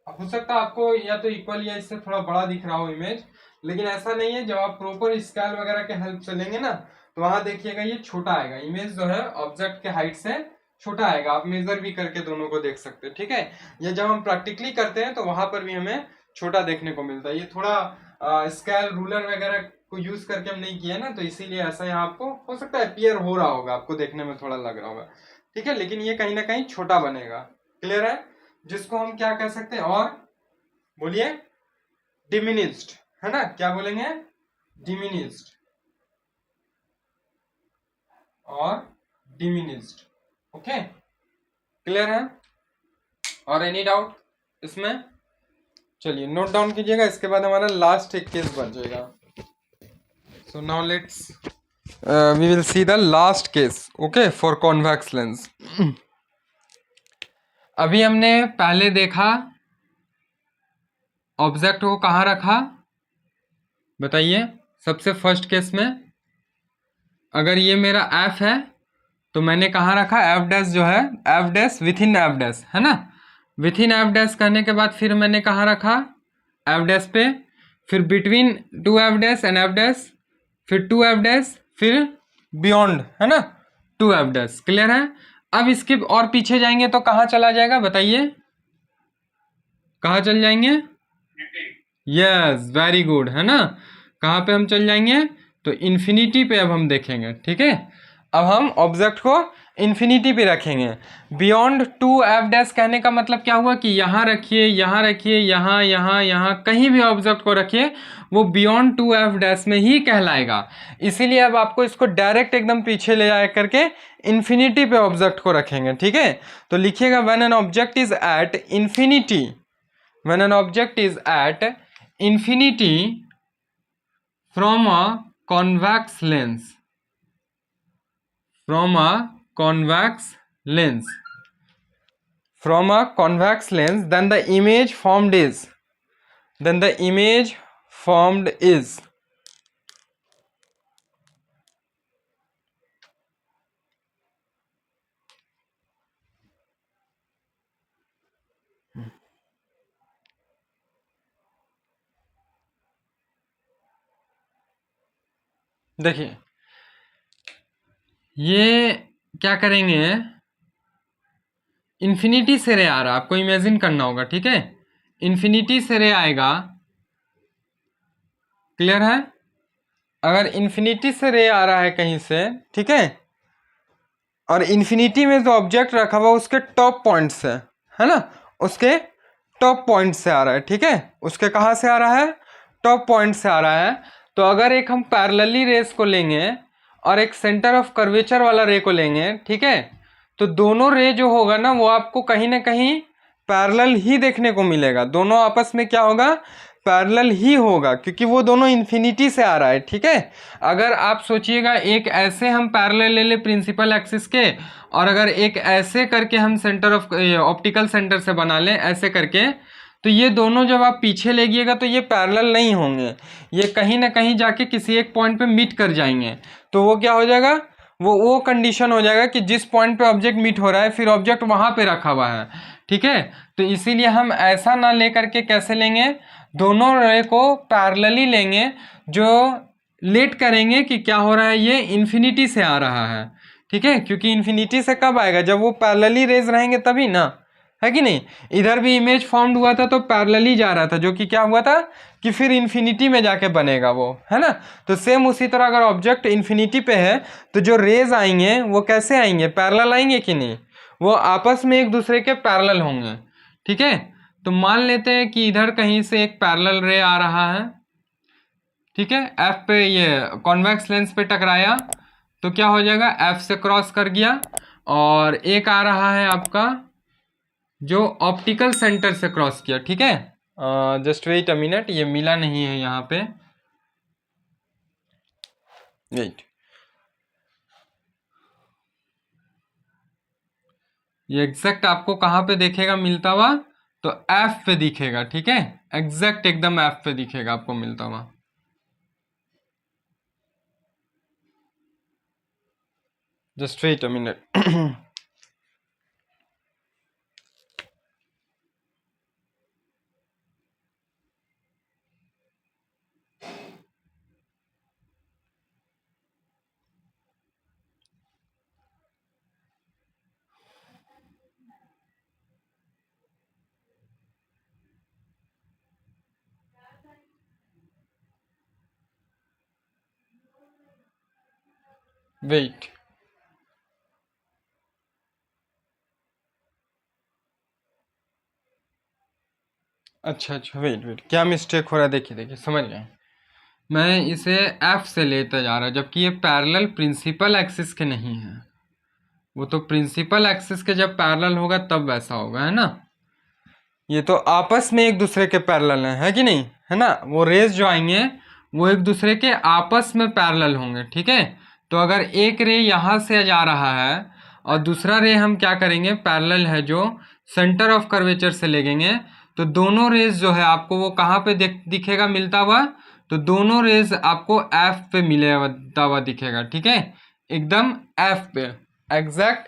हो सकता है आपको या तो इक्वल या इससे थोड़ा बड़ा दिख रहा हो इमेज, लेकिन ऐसा नहीं है। जब आप प्रॉपर स्केल वगैरह के हेल्प से लेंगे ना, तो वहां देखिएगा ये छोटा आएगा। इमेज जो है ऑब्जेक्ट के हाइट से छोटा आएगा। आप मेजर भी करके दोनों को देख सकते हैं। ठीक है, ये जब हम प्रैक्टिकली करते हैं तो वहां पर भी हमें छोटा देखने को मिलता है। ये थोड़ा स्केल रूलर वगैरह को यूज करके हम नहीं किया ना, तो इसीलिए ऐसा यहाँ आपको हो सकता है अपीयर हो रहा होगा, आपको देखने में थोड़ा लग रहा होगा। ठीक है, लेकिन ये कहीं ना कहीं छोटा बनेगा। क्लियर है? जिसको हम क्या कह सकते हैं? और बोलिए, डिमिनिस्ड, है ना? क्या बोलेंगे? डिमिनिस्ड और डिमिनिस्ड। ओके, क्लियर है? और एनी डाउट इसमें? चलिए नोट डाउन कीजिएगा, इसके बाद हमारा लास्ट एक केस बन जाएगा। So now let's we will see the last case, okay, for convex lens. अभी हमने पहले देखा ऑब्जेक्ट को कहाँ रखा, बताइए। सबसे फर्स्ट केस में अगर ये मेरा एफ है तो मैंने कहाँ रखा? एफ डैश जो है, F dash with in F dash, है ना? विथ इन एफ डैश करने के बाद फिर मैंने कहाँ रखा? एफ डैश पे। फिर between two F dash and F dash, फिर टू एफ डैश, फिर बियॉन्ड, है ना, टू एफ डैश। क्लियर है? अब इसके और पीछे जाएंगे तो कहाँ चला जाएगा, बताइए? कहाँ चल जाएंगे? यस, वेरी गुड, है ना? कहाँ पे हम चल जाएंगे? तो इन्फिनिटी पे अब हम देखेंगे। ठीक है, अब हम ऑब्जेक्ट को इन्फिनिटी पे रखेंगे। बियॉन्ड टू एफ डैश कहने का मतलब क्या हुआ कि यहाँ रखिए, यहाँ रखिए, यहाँ यहाँ यहाँ कहीं भी ऑब्जेक्ट को रखिए, वो बियॉन्ड टू एफ डैश में ही कहलाएगा। इसीलिए अब आपको इसको डायरेक्ट एकदम पीछे ले जा करके इन्फिनिटी पे ऑब्जेक्ट को रखेंगे। ठीक है, तो लिखिएगा when an object is at infinity, when an object is at infinity from a convex lens, from a convex lens, from a convex lens, then the image formed is, then the image formed is देखिए, ये क्या करेंगे? Infinity से रे आ रहा है, आपको imagine करना होगा। ठीक है, इन्फिनिटी से रे आएगा। क्लियर है? अगर इन्फिनिटी से रे आ रहा है कहीं से, ठीक है, और इन्फिनिटी में जो ऑब्जेक्ट रखा हुआ उसके टॉप पॉइंट से, है ना, उसके टॉप पॉइंट से आ रहा है। ठीक है, उसके कहाँ से आ रहा है? टॉप पॉइंट से आ रहा है। तो अगर एक हम पैरेलली रेस को लेंगे और एक सेंटर ऑफ कर्वेचर वाला रे को लेंगे, ठीक है, तो दोनों रे जो होगा ना वो आपको कहीं ना कहीं पैरेलल ही देखने को मिलेगा। दोनों आपस में क्या होगा? पैरेलल ही होगा, क्योंकि वो दोनों इन्फिनिटी से आ रहा है। ठीक है, अगर आप सोचिएगा एक ऐसे हम पैरेलल ले ले प्रिंसिपल एक्सिस के, और अगर एक ऐसे करके हम सेंटर ऑफ ऑप्टिकल सेंटर से बना लें ऐसे करके, तो ये दोनों जब आप पीछे लेगिएगा तो ये पैरेलल नहीं होंगे, ये कहीं ना कहीं जाके किसी एक पॉइंट पे मीट कर जाएंगे। तो वो क्या हो जाएगा? वो कंडीशन हो जाएगा कि जिस पॉइंट पे ऑब्जेक्ट मीट हो रहा है फिर ऑब्जेक्ट वहाँ पे रखा हुआ है। ठीक है, तो इसीलिए हम ऐसा ना ले करके कैसे लेंगे? दोनों रे को पैरेलली लेंगे, जो लेट करेंगे कि क्या हो रहा है, ये इन्फिनिटी से आ रहा है। ठीक है, क्योंकि इन्फिनिटी से कब आएगा? जब वो पैरेलली रेज रहेंगे तभी ना। है कि नहीं। इधर भी इमेज फॉर्म्ड हुआ था तो पैरेलली जा रहा था, जो कि क्या हुआ था कि फिर इन्फिनिटी में जाके बनेगा वो, है ना। तो सेम उसी तरह अगर ऑब्जेक्ट इन्फिनिटी पे है तो जो रेज आएंगे वो कैसे आएंगे, पैरेलल आएंगे कि नहीं, वो आपस में एक दूसरे के पैरेलल होंगे, ठीक है। तो मान लेते हैं कि इधर कहीं से एक पैरेलल रे आ रहा है, ठीक है, एफ पे ये कॉन्वेक्स लेंस पे टकराया तो क्या हो जाएगा, एफ से क्रॉस कर गया, और एक आ रहा है आपका जो ऑप्टिकल सेंटर से क्रॉस किया, ठीक है। जस्ट वेट अ मिनट, ये मिला नहीं है यहाँ पे, वेट, ये एग्जैक्ट आपको कहाँ पे देखेगा मिलता हुआ, तो एफ पे दिखेगा, ठीक है, एग्जैक्ट एकदम एफ पे दिखेगा आपको मिलता हुआ। Just wait a minute. Wait, अच्छा अच्छा, वेट वेट, क्या मिस्टेक हो रहा है, देखिए देखिए समझ गए। मैं इसे एफ से लेते जा रहा, जबकि ये पैरेलल प्रिंसिपल एक्सिस के नहीं है, वो तो प्रिंसिपल एक्सिस के जब पैरेलल होगा तब वैसा होगा, है ना। ये तो आपस में एक दूसरे के पैरेलल है कि नहीं, है ना। वो रेज जो आएंगे वो एक दूसरे के आपस में पैरेलल होंगे, ठीक है। तो अगर एक रे यहाँ से जा रहा है और दूसरा रे हम क्या करेंगे, पैरेलल है जो सेंटर ऑफ कर्वेचर से लेंगे, तो दोनों रेज जो है आपको वो कहाँ पे दिखेगा मिलता हुआ, तो दोनों रेज आपको एफ पे मिलता हुआ दिखेगा, ठीक है, एकदम एफ पे, एग्जैक्ट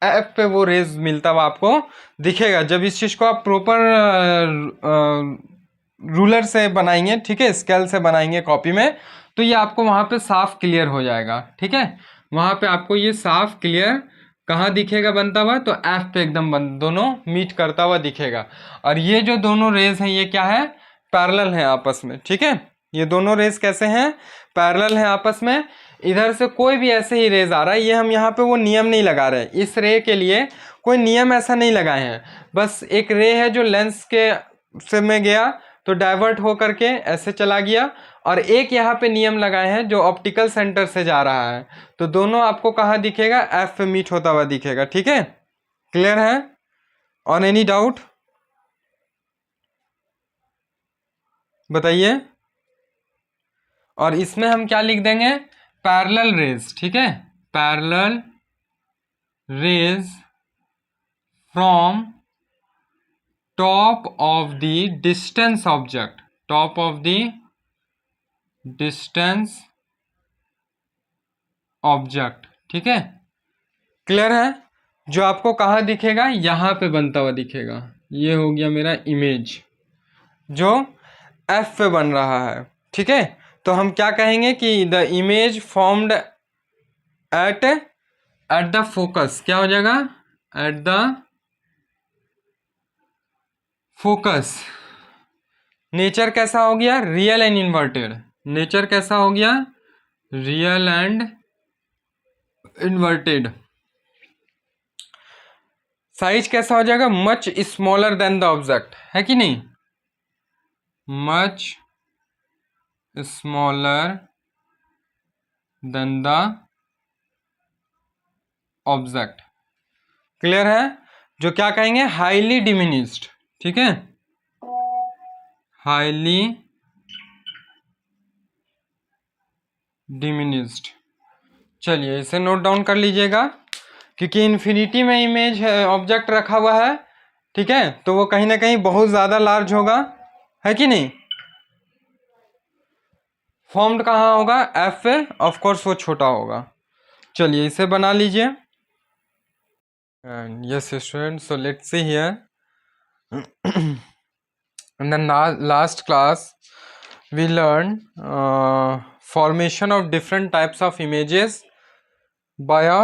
एफ पे वो रेज मिलता हुआ आपको दिखेगा। जब इस चीज़ को आप प्रॉपर रूलर से बनाएंगे, ठीक है, स्केल से बनाएंगे कॉपी में, तो ये आपको वहाँ पे साफ क्लियर हो जाएगा, ठीक है। वहाँ पे आपको ये साफ क्लियर कहाँ दिखेगा बनता हुआ, तो एफ पे एकदम दोनों मीट करता हुआ दिखेगा। और ये जो दोनों रेज हैं ये क्या है, पैरेलल हैं आपस में, ठीक है। ये दोनों रेज कैसे हैं, पैरेलल हैं आपस में। इधर से कोई भी ऐसे ही रेज आ रहा है, ये हम यहाँ पे वो नियम नहीं लगा रहे, इस रे के लिए कोई नियम ऐसा नहीं लगाए हैं, बस एक रे है जो लेंस के से में गया तो डाइवर्ट हो करके ऐसे चला गया, और एक यहाँ पे नियम लगाए हैं जो ऑप्टिकल सेंटर से जा रहा है, तो दोनों आपको कहाँ दिखेगा, एफ पे मीट होता हुआ दिखेगा, ठीक है। क्लियर है, ऑन एनी डाउट बताइए। और इसमें हम क्या लिख देंगे, पैरेलल रेज, ठीक है, parallel raise from top of the distance object, top of the distance object, ठीक है। क्लियर है, जो आपको कहाँ दिखेगा, यहाँ पे बनता हुआ दिखेगा। ये हो गया मेरा इमेज जो एफ पे बन रहा है, ठीक है। तो हम क्या कहेंगे कि the image formed at the focus, क्या हो जाएगा, एट द फोकस। नेचर कैसा हो गया, रियल एंड इन्वर्टेड, नेचर कैसा हो गया, रियल एंड इन्वर्टेड। साइज कैसा हो जाएगा, much smaller than the object, है कि नहीं, much smaller than the object. Clear है, जो क्या कहेंगे, हाईली डिमिनिस्ड, ठीक है, हाईली डिमिनिस्ड। चलिए इसे नोट डाउन कर लीजिएगा, क्योंकि इन्फिनिटी में इमेज ऑब्जेक्ट रखा हुआ है, ठीक है, तो वो कहीं ना कहीं बहुत ज़्यादा लार्ज होगा, है कि नहीं। फॉर्म्ड कहाँ होगा, एफ पे, ऑफ कोर्स वो छोटा होगा। चलिए इसे बना लीजिए। And yes student, so let's see here in the last class we learned formation of different types of images by a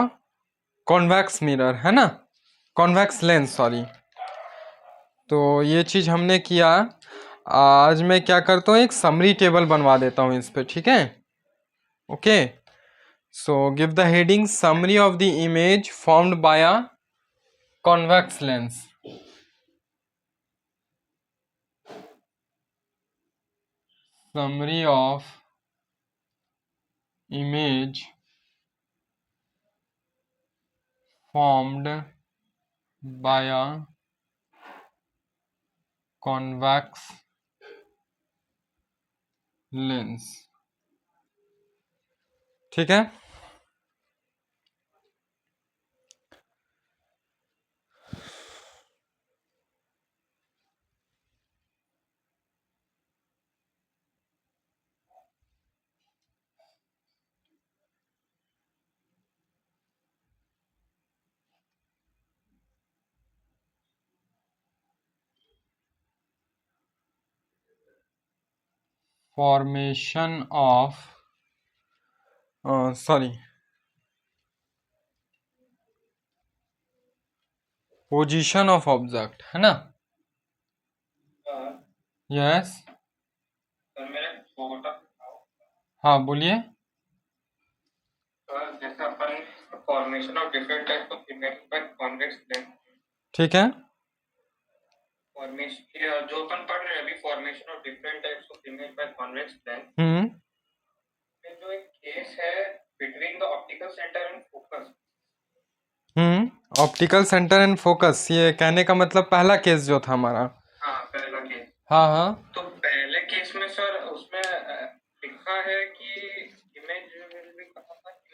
convex mirror, है ना, convex lens, सॉरी, तो ये चीज़ हमने किया। आज मैं क्या करता हूँ, एक समरी टेबल बनवा देता हूँ इस पे, ठीक है। Okay, so give the heading summary of the image formed by a convex lens. Summary of image formed by a convex lens, ठीक है। Formation of position of object, है ना। यस, सर मेरा छोटा, हाँ बोलिए। जैसे अपन formation of different types of image by convex lens, ठीक है। फॉर्मेशन जो अपन पढ़ रहे हैं अभी, formation of different types of image by convex lens में जो एक केस है between the optical centre and focus. Optical centre and focus, ये कहने का मतलब पहला केस जो था हमारा। हाँ, पहला केस। हाँ हाँ, तो पहले केस में सर उसमें लिखा है कि image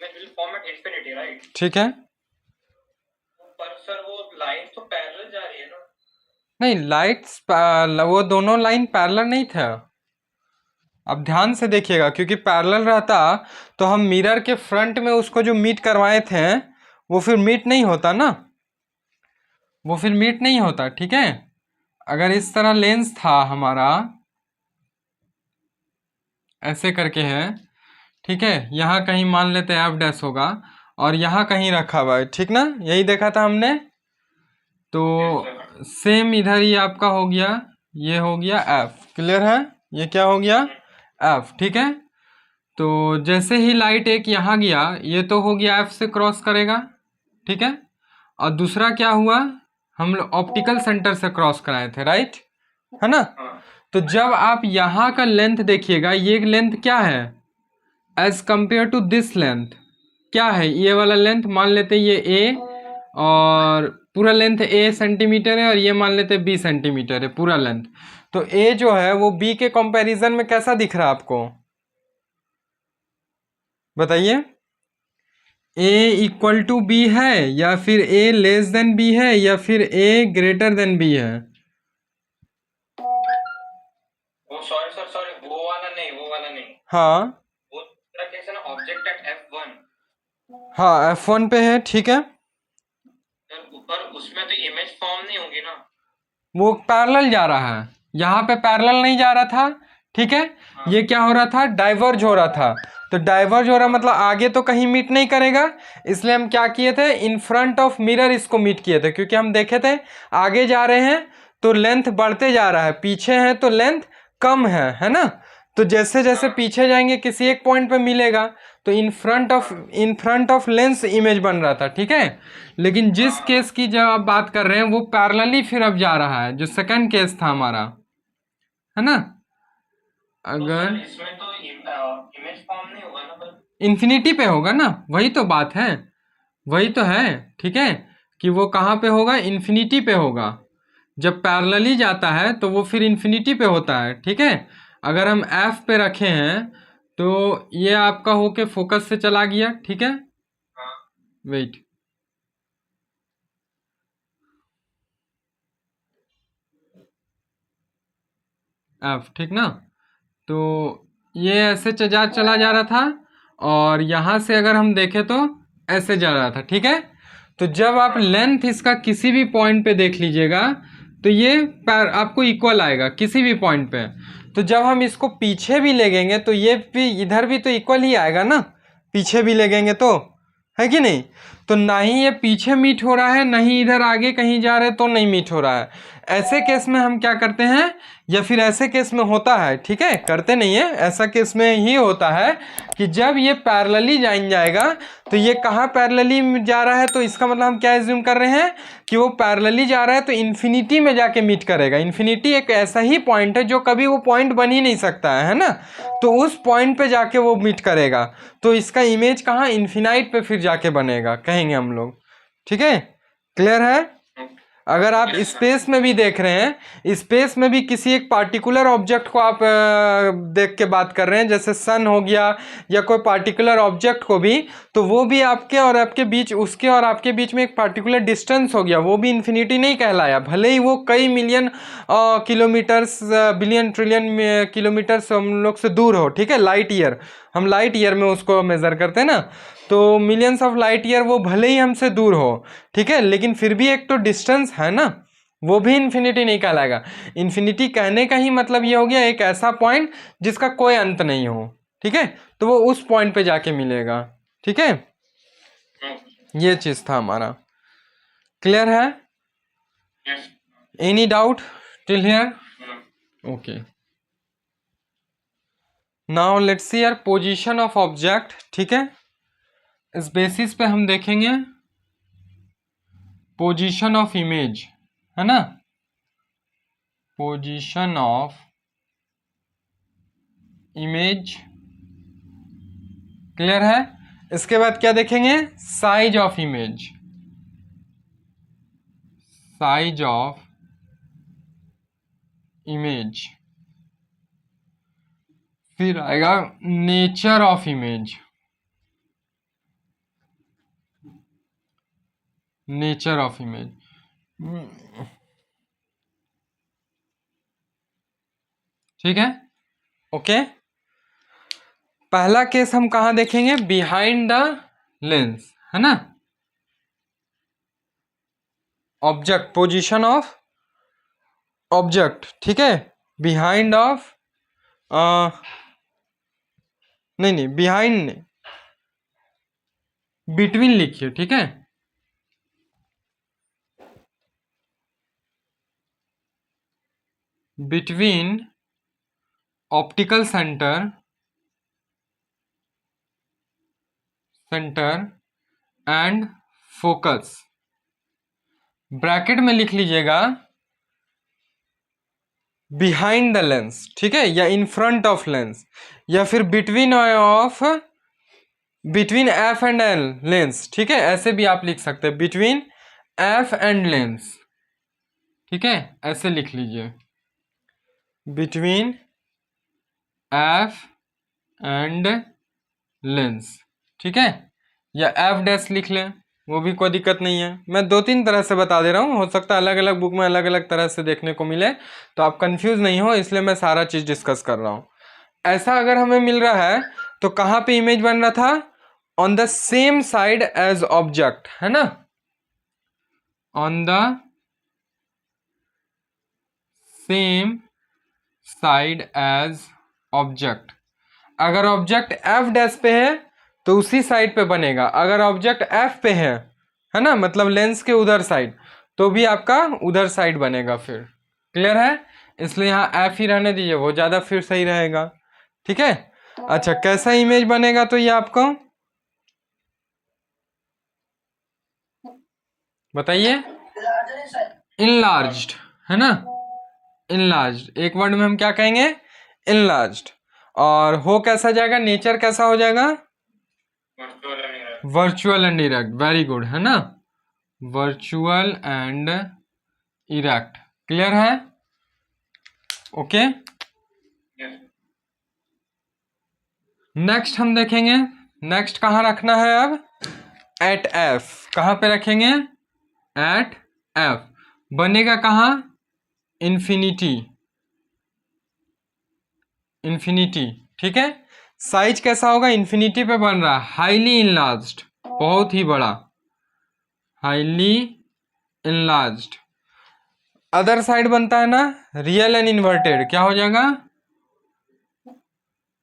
will form at infinity, right. ठीक है। पर सर वो लाइन तो पैरेलल जा रही है ना। नहीं, लाइट्स वो दोनों लाइन पैरेलल नहीं था। अब ध्यान से देखिएगा, क्योंकि पैरेलल रहता तो हम मिरर के फ्रंट में उसको जो मीट करवाए थे वो फिर मीट नहीं होता ना, वो फिर मीट नहीं होता, ठीक है। अगर इस तरह लेंस था हमारा, ऐसे करके है, ठीक है, यहाँ कहीं मान लेते एफ डैश होगा और यहाँ कहीं रखा हुआ है, ठीक ना, यही देखा था हमने। तो सेम इधर ही आपका हो गया, ये हो गया एफ, क्लियर है, ये क्या हो गया एफ, ठीक है। तो जैसे ही लाइट एक यहाँ गया, ये तो हो गया एफ से क्रॉस करेगा, ठीक है। और दूसरा क्या हुआ, हम लोग ऑप्टिकल सेंटर से क्रॉस कराए थे, राइट, है ना। तो जब आप यहाँ का लेंथ देखिएगा, ये लेंथ क्या है as compare to this length, क्या है ये वाला लेंथ, मान लेते ये ए और पूरा लेंथ ए सेंटीमीटर है और ये मान लेते बी सेंटीमीटर है पूरा लेंथ। तो ए जो है वो बी के कंपैरिजन में कैसा दिख रहा है आपको, बताइए। ए इक्वल टू बी है या फिर ए लेस देन बी है या फिर ए ग्रेटर देन बी है। सॉरी वो वाला नहीं। हाँ, वो दूसरा केस है ना, ऑब्जेक्ट एट F1। हाँ F1 पे है, ठीक है। ऊपर उसमें तो इमेज फॉर्म नहीं होगी ना, वो पैरेलल जा रहा है, यहाँ पे पैरेलल नहीं जा रहा था, ठीक है। ये क्या हो रहा था, डाइवर्ज हो रहा था। तो डाइवर्ज हो रहा मतलब आगे तो कहीं मीट नहीं करेगा, इसलिए हम क्या किए थे, इन फ्रंट ऑफ मिरर इसको मीट किए थे, क्योंकि हम देखे थे आगे जा रहे हैं तो लेंथ बढ़ते जा रहा है, पीछे है तो लेंथ कम है ना। तो जैसे जैसे पीछे जाएंगे किसी एक पॉइंट पे मिलेगा, तो इन फ्रंट ऑफ लेंस इमेज बन रहा था, ठीक है। लेकिन जिस केस की जब आप बात कर रहे हैं वो पैरेलली फिर अब जा रहा है, जो सेकंड केस था हमारा, है ना। अगर इसमें तो इमेज फॉर्म नहीं होगा ना, पर इन्फिनिटी पे होगा ना, वही तो बात है, वही तो है, ठीक है, कि वो कहाँ पे होगा, इन्फिनिटी पे होगा। जब पैरेलली जाता है तो वो फिर इन्फिनिटी पे होता है, ठीक है। अगर हम एफ पे रखे हैं तो ये आपका होके फोकस से चला गया, ठीक है। वेट, एफ, ठीक ना। तो ये ऐसे चला जा रहा था और यहाँ से अगर हम देखें तो ऐसे जा रहा था, ठीक है। तो जब आप लेंथ इसका किसी भी पॉइंट पे देख लीजिएगा तो ये आपको इक्वल आएगा किसी भी पॉइंट पे। तो जब हम इसको पीछे भी लेगेंगे तो ये भी इधर भी तो इक्वल ही आएगा ना, पीछे भी लेगेंगे तो है कि नहीं? तो ना ही ये पीछे मीट हो रहा है, ना ही इधर आगे कहीं जा रहे तो नहीं मीट हो रहा है। ऐसे केस में हम क्या करते हैं, या फिर ऐसे केस में होता है, ठीक है, करते नहीं है, ऐसा केस में ही होता है कि जब ये पैरेलली जाएगा तो ये कहाँ पैरेलली जा रहा है, तो इसका मतलब हम क्या एज्यूम कर रहे हैं कि वो पैरेलली जा रहा है तो इन्फिनिटी में जाके मीट करेगा। इन्फिनिटी एक ऐसा ही पॉइंट है जो कभी वो पॉइंट बन ही नहीं सकता है ना, तो उस पॉइंट पे जाके वो मीट करेगा। तो इसका इमेज कहाँ, इन्फिनाइट पे फिर जाके बनेगा, कहेंगे हम लोग। ठीक है, क्लियर है? अगर आप स्पेस में भी देख रहे हैं, स्पेस में भी किसी एक पार्टिकुलर ऑब्जेक्ट को आप देख के बात कर रहे हैं, जैसे सन हो गया या कोई पार्टिकुलर ऑब्जेक्ट को भी, तो वो भी आपके और आपके बीच, उसके और आपके बीच में एक पार्टिकुलर डिस्टेंस हो गया, वो भी इन्फिनिटी नहीं कहलाया, भले ही वो कई million kilometres, billion trillion kilometres हम लोग से दूर हो। ठीक है, लाइट ईयर, हम लाइट ईयर में उसको मेज़र करते हैं ना, तो मिलियंस ऑफ लाइट ईयर वो भले ही हमसे दूर हो, ठीक है, लेकिन फिर भी एक तो डिस्टेंस है ना, वो भी इन्फिनिटी नहीं कहलाएगा। इन्फिनिटी कहने का ही मतलब ये हो गया एक ऐसा पॉइंट जिसका कोई अंत नहीं हो। ठीक है, तो वो उस पॉइंट पे जाके मिलेगा। ठीक है, ये चीज था हमारा। क्लियर है? Any doubt till here? Okay, now let's see यार पोजीशन ऑफ ऑब्जेक्ट। ठीक है, इस बेसिस पे हम देखेंगे पोजीशन ऑफ इमेज, है ना, पोजीशन ऑफ इमेज। क्लियर है? इसके बाद क्या देखेंगे, size of image, size of image. फिर आएगा nature of image, nature of image. ठीक है, ओके। पहला केस हम कहाँ देखेंगे, बिहाइंड द लेंस, है ना, ऑब्जेक्ट, पोजीशन ऑफ ऑब्जेक्ट। ठीक है, बिहाइंड ऑफ नहीं, बिहाइंड नहीं, बिटवीन लिखिए। ठीक है, between optical centre and focus, bracket में लिख लीजिएगा बिहाइंड द लेंस, ठीक है, या इन फ्रंट ऑफ लेंस, या फिर between of, between F and L lens. ठीक है, ऐसे भी आप लिख सकते हैं, बिटवीन एफ एंड लेंस। ठीक है, ऐसे लिख लीजिए, बिटवीन एफ एंड लेंस। ठीक है, या एफ डैश लिख लें, वो भी कोई दिक्कत नहीं है। मैं दो तीन तरह से बता दे रहा हूँ, हो सकता है अलग अलग बुक में अलग अलग तरह से देखने को मिले, तो आप कंफ्यूज नहीं हो, इसलिए मैं सारा चीज़ डिस्कस कर रहा हूँ। ऐसा अगर हमें मिल रहा है तो कहाँ पे इमेज बन रहा था, on the same side as object, है ना, on the same side as object. अगर ऑब्जेक्ट एफ डैश पे है तो उसी साइड पे बनेगा, अगर ऑब्जेक्ट एफ पे है ना, मतलब लेंस के उधर साइड, तो भी आपका उधर साइड बनेगा फिर। क्लियर है? इसलिए यहाँ एफ ही रहने दीजिए, वो ज़्यादा फिर सही रहेगा। ठीक है, अच्छा, कैसा इमेज बनेगा तो ये आपको बताइए। इनलार्ज्ड, है ना, इनलार्ज्ड, एक वर्ड में हम क्या कहेंगे, इनलार्ज्ड। और हो कैसा जाएगा, नेचर कैसा हो जाएगा, virtual and erect. Very good, है ना, वर्चुअल एंड इरेक्ट। क्लियर है? ओके, नेक्स्ट हम देखेंगे, नेक्स्ट कहाँ रखना है अब, एट एफ। कहाँ पे रखेंगे, एट एफ। बनेगा कहाँ, इन्फिनिटी, इन्फिनिटी। ठीक है, साइज कैसा होगा, इन्फिनिटी पे बन रहा है, हाईली इनलार्ज्ड, बहुत ही बड़ा, हाईली इनलार्ज्ड। अदर साइड बनता है ना, रियल एंड इन्वर्टेड, क्या हो जाएगा,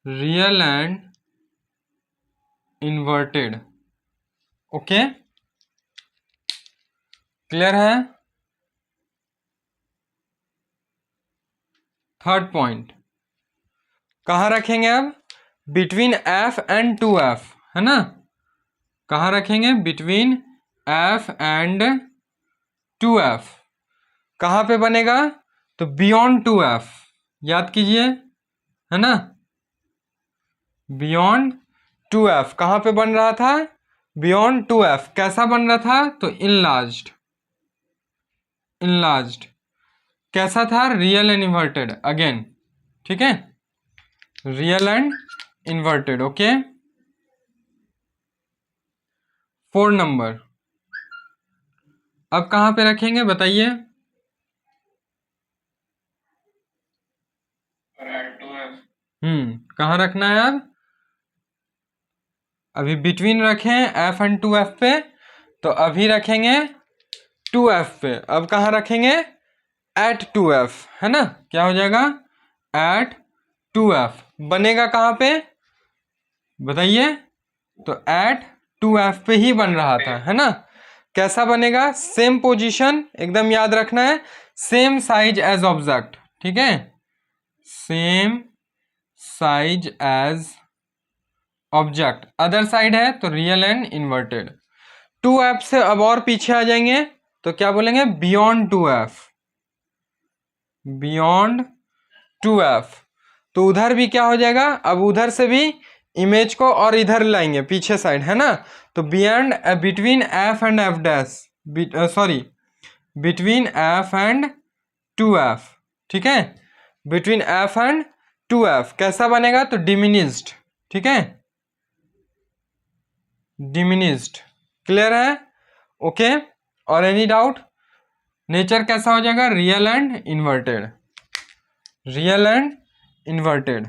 real and inverted. Okay, clear है? थर्ड पॉइंट कहाँ रखेंगे अब? Between F and two F, है ना? कहाँ रखेंगे? Between F and two F. कहाँ पे बनेगा? तो बियॉन्ड टू एफ, याद कीजिए, है ना? बियॉन्ड टू एफ कहाँ पे बन रहा था? Beyond two F. कैसा बन रहा था? तो इनलार्ज्ड, इनलार्ज्ड। कैसा था? रियल एंड इन्वर्टेड अगेन, ठीक है? Real and inverted, okay. 4 number अब कहाँ पे रखेंगे बताइए? कहाँ रखना है अब? अभी बिटवीन रखें एफ एंड टू एफ पे, तो अभी रखेंगे टू एफ पे। अब कहाँ रखेंगे? एट टू एफ, है ना? क्या हो जाएगा? At two F. बनेगा कहाँ पे बताइए? तो एट टू एफ पे ही बन रहा था, है ना? कैसा बनेगा? सेम पोजीशन, एकदम याद रखना है, सेम साइज एज ऑब्जेक्ट, ठीक है? Same size as object. Other side है तो real and inverted. Two F से अब और पीछे आ जाएंगे तो क्या बोलेंगे? Beyond two F, beyond two F. तो उधर भी क्या हो जाएगा? अब उधर से भी इमेज को और इधर लाएंगे पीछे साइड, है ना? तो beyond between F and F dash, sorry, between F and two F, ठीक है? Between F and two F कैसा बनेगा? तो डिमिनिज्ड, ठीक है? डिमिनिज्ड, क्लियर है? ओके, और एनी डाउट? नेचर कैसा हो जाएगा? Real and inverted, real and inverted.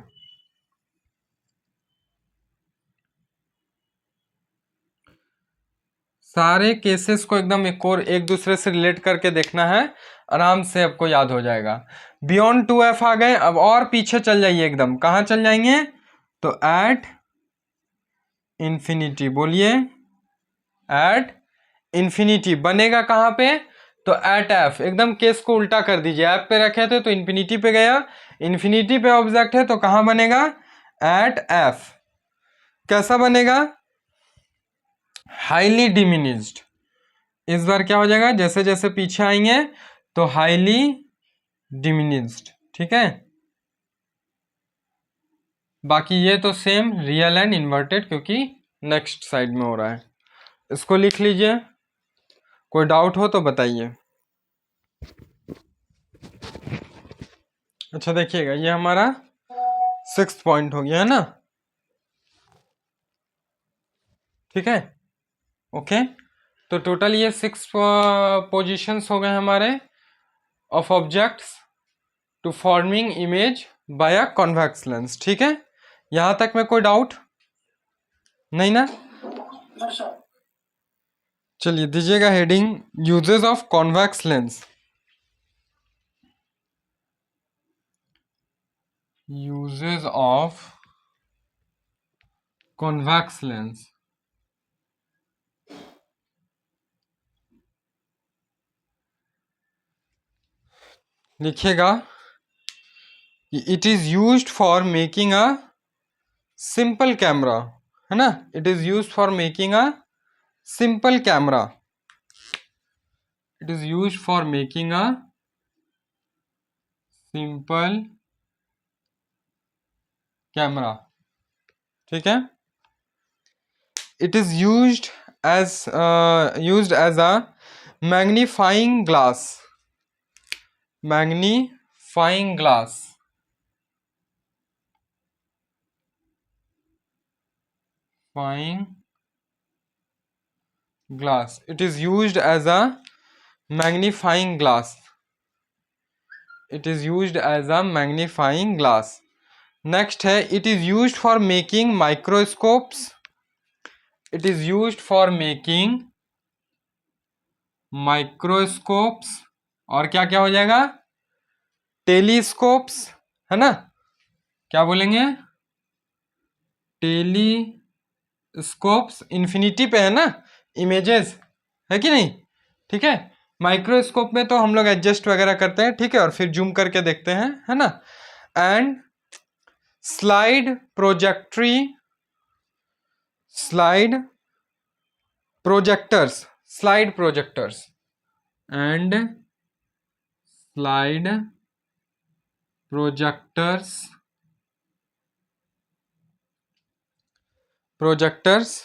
सारे केसेस को एकदम एक दूसरे से रिलेट करके देखना है, आराम से आपको याद हो जाएगा। बियॉन्ड टू एफ आ गए, अब और पीछे चल जाइए एकदम। कहाँ चल जाएंगे? तो एट इन्फिनिटी, बोलिए एट इन्फिनिटी। बनेगा कहाँ पे? तो एट एफ। एकदम केस को उल्टा कर दीजिए, एफ पे रखे थे तो इन्फिनिटी पे गया, इन्फिनिटी पे ऑब्जेक्ट है तो कहाँ बनेगा? At F. कैसा बनेगा? Highly diminished. इस बार क्या हो जाएगा? जैसे जैसे पीछे आएंगे तो हाईली डिमिनिज्ड, ठीक है? बाकी ये तो सेम रियल एंड इन्वर्टेड, क्योंकि नेक्स्ट साइड में हो रहा है। इसको लिख लीजिए, कोई डाउट हो तो बताइए। अच्छा देखिएगा, ये हमारा 6th पॉइंट हो गया, है ना? ठीक है, ओके। तो टोटल ये 6 पोजीशंस हो गए हमारे of objects to forming image by a convex lens, ठीक है? यहाँ तक में कोई डाउट नहीं ना? चलिए दीजिएगा heading, uses of convex lens. Uses of convex lens. लिखिएगा, it is used for making a simple camera, है ना? It is used for making a simple camera. It is used for making a simple camera, ठीक है? It is used as a magnifying glass, magnifying glass, फाइंग glass. It is used as a magnifying glass. It is used as a magnifying glass. Next है, it is used for making microscopes. It is used for making microscopes. और क्या क्या हो जाएगा? Telescopes, है ना? क्या बोलेंगे? टेलीस्कोप्स। इन्फिनिटी पे है ना, इमेजेस, है कि नहीं? ठीक है, माइक्रोस्कोप में तो हम लोग एडजस्ट वगैरह करते हैं, ठीक है, और फिर जूम करके देखते हैं, है ना। And slide projector, slide projectors, slide projectors and slide projectors, projectors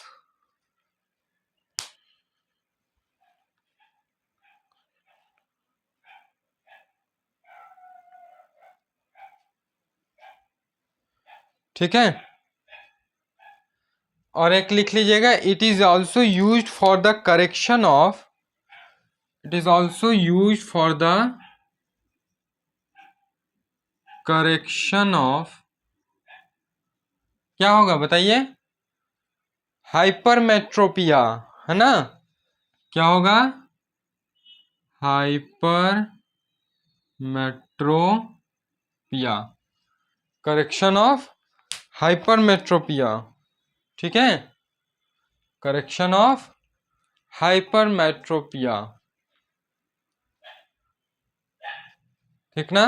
ठीक है, और एक लिख लीजिएगा, it is also use for the correction of, it is also use for the correction of, क्या होगा बताइए, हाइपरमेट्रोपिया, है ना, क्या होगा, हाइपरमेट्रोपिया, करेक्शन ऑफ हाइपरमेट्रोपिया, ठीक है, करेक्शन ऑफ हाइपरमेट्रोपिया, ठीक ना।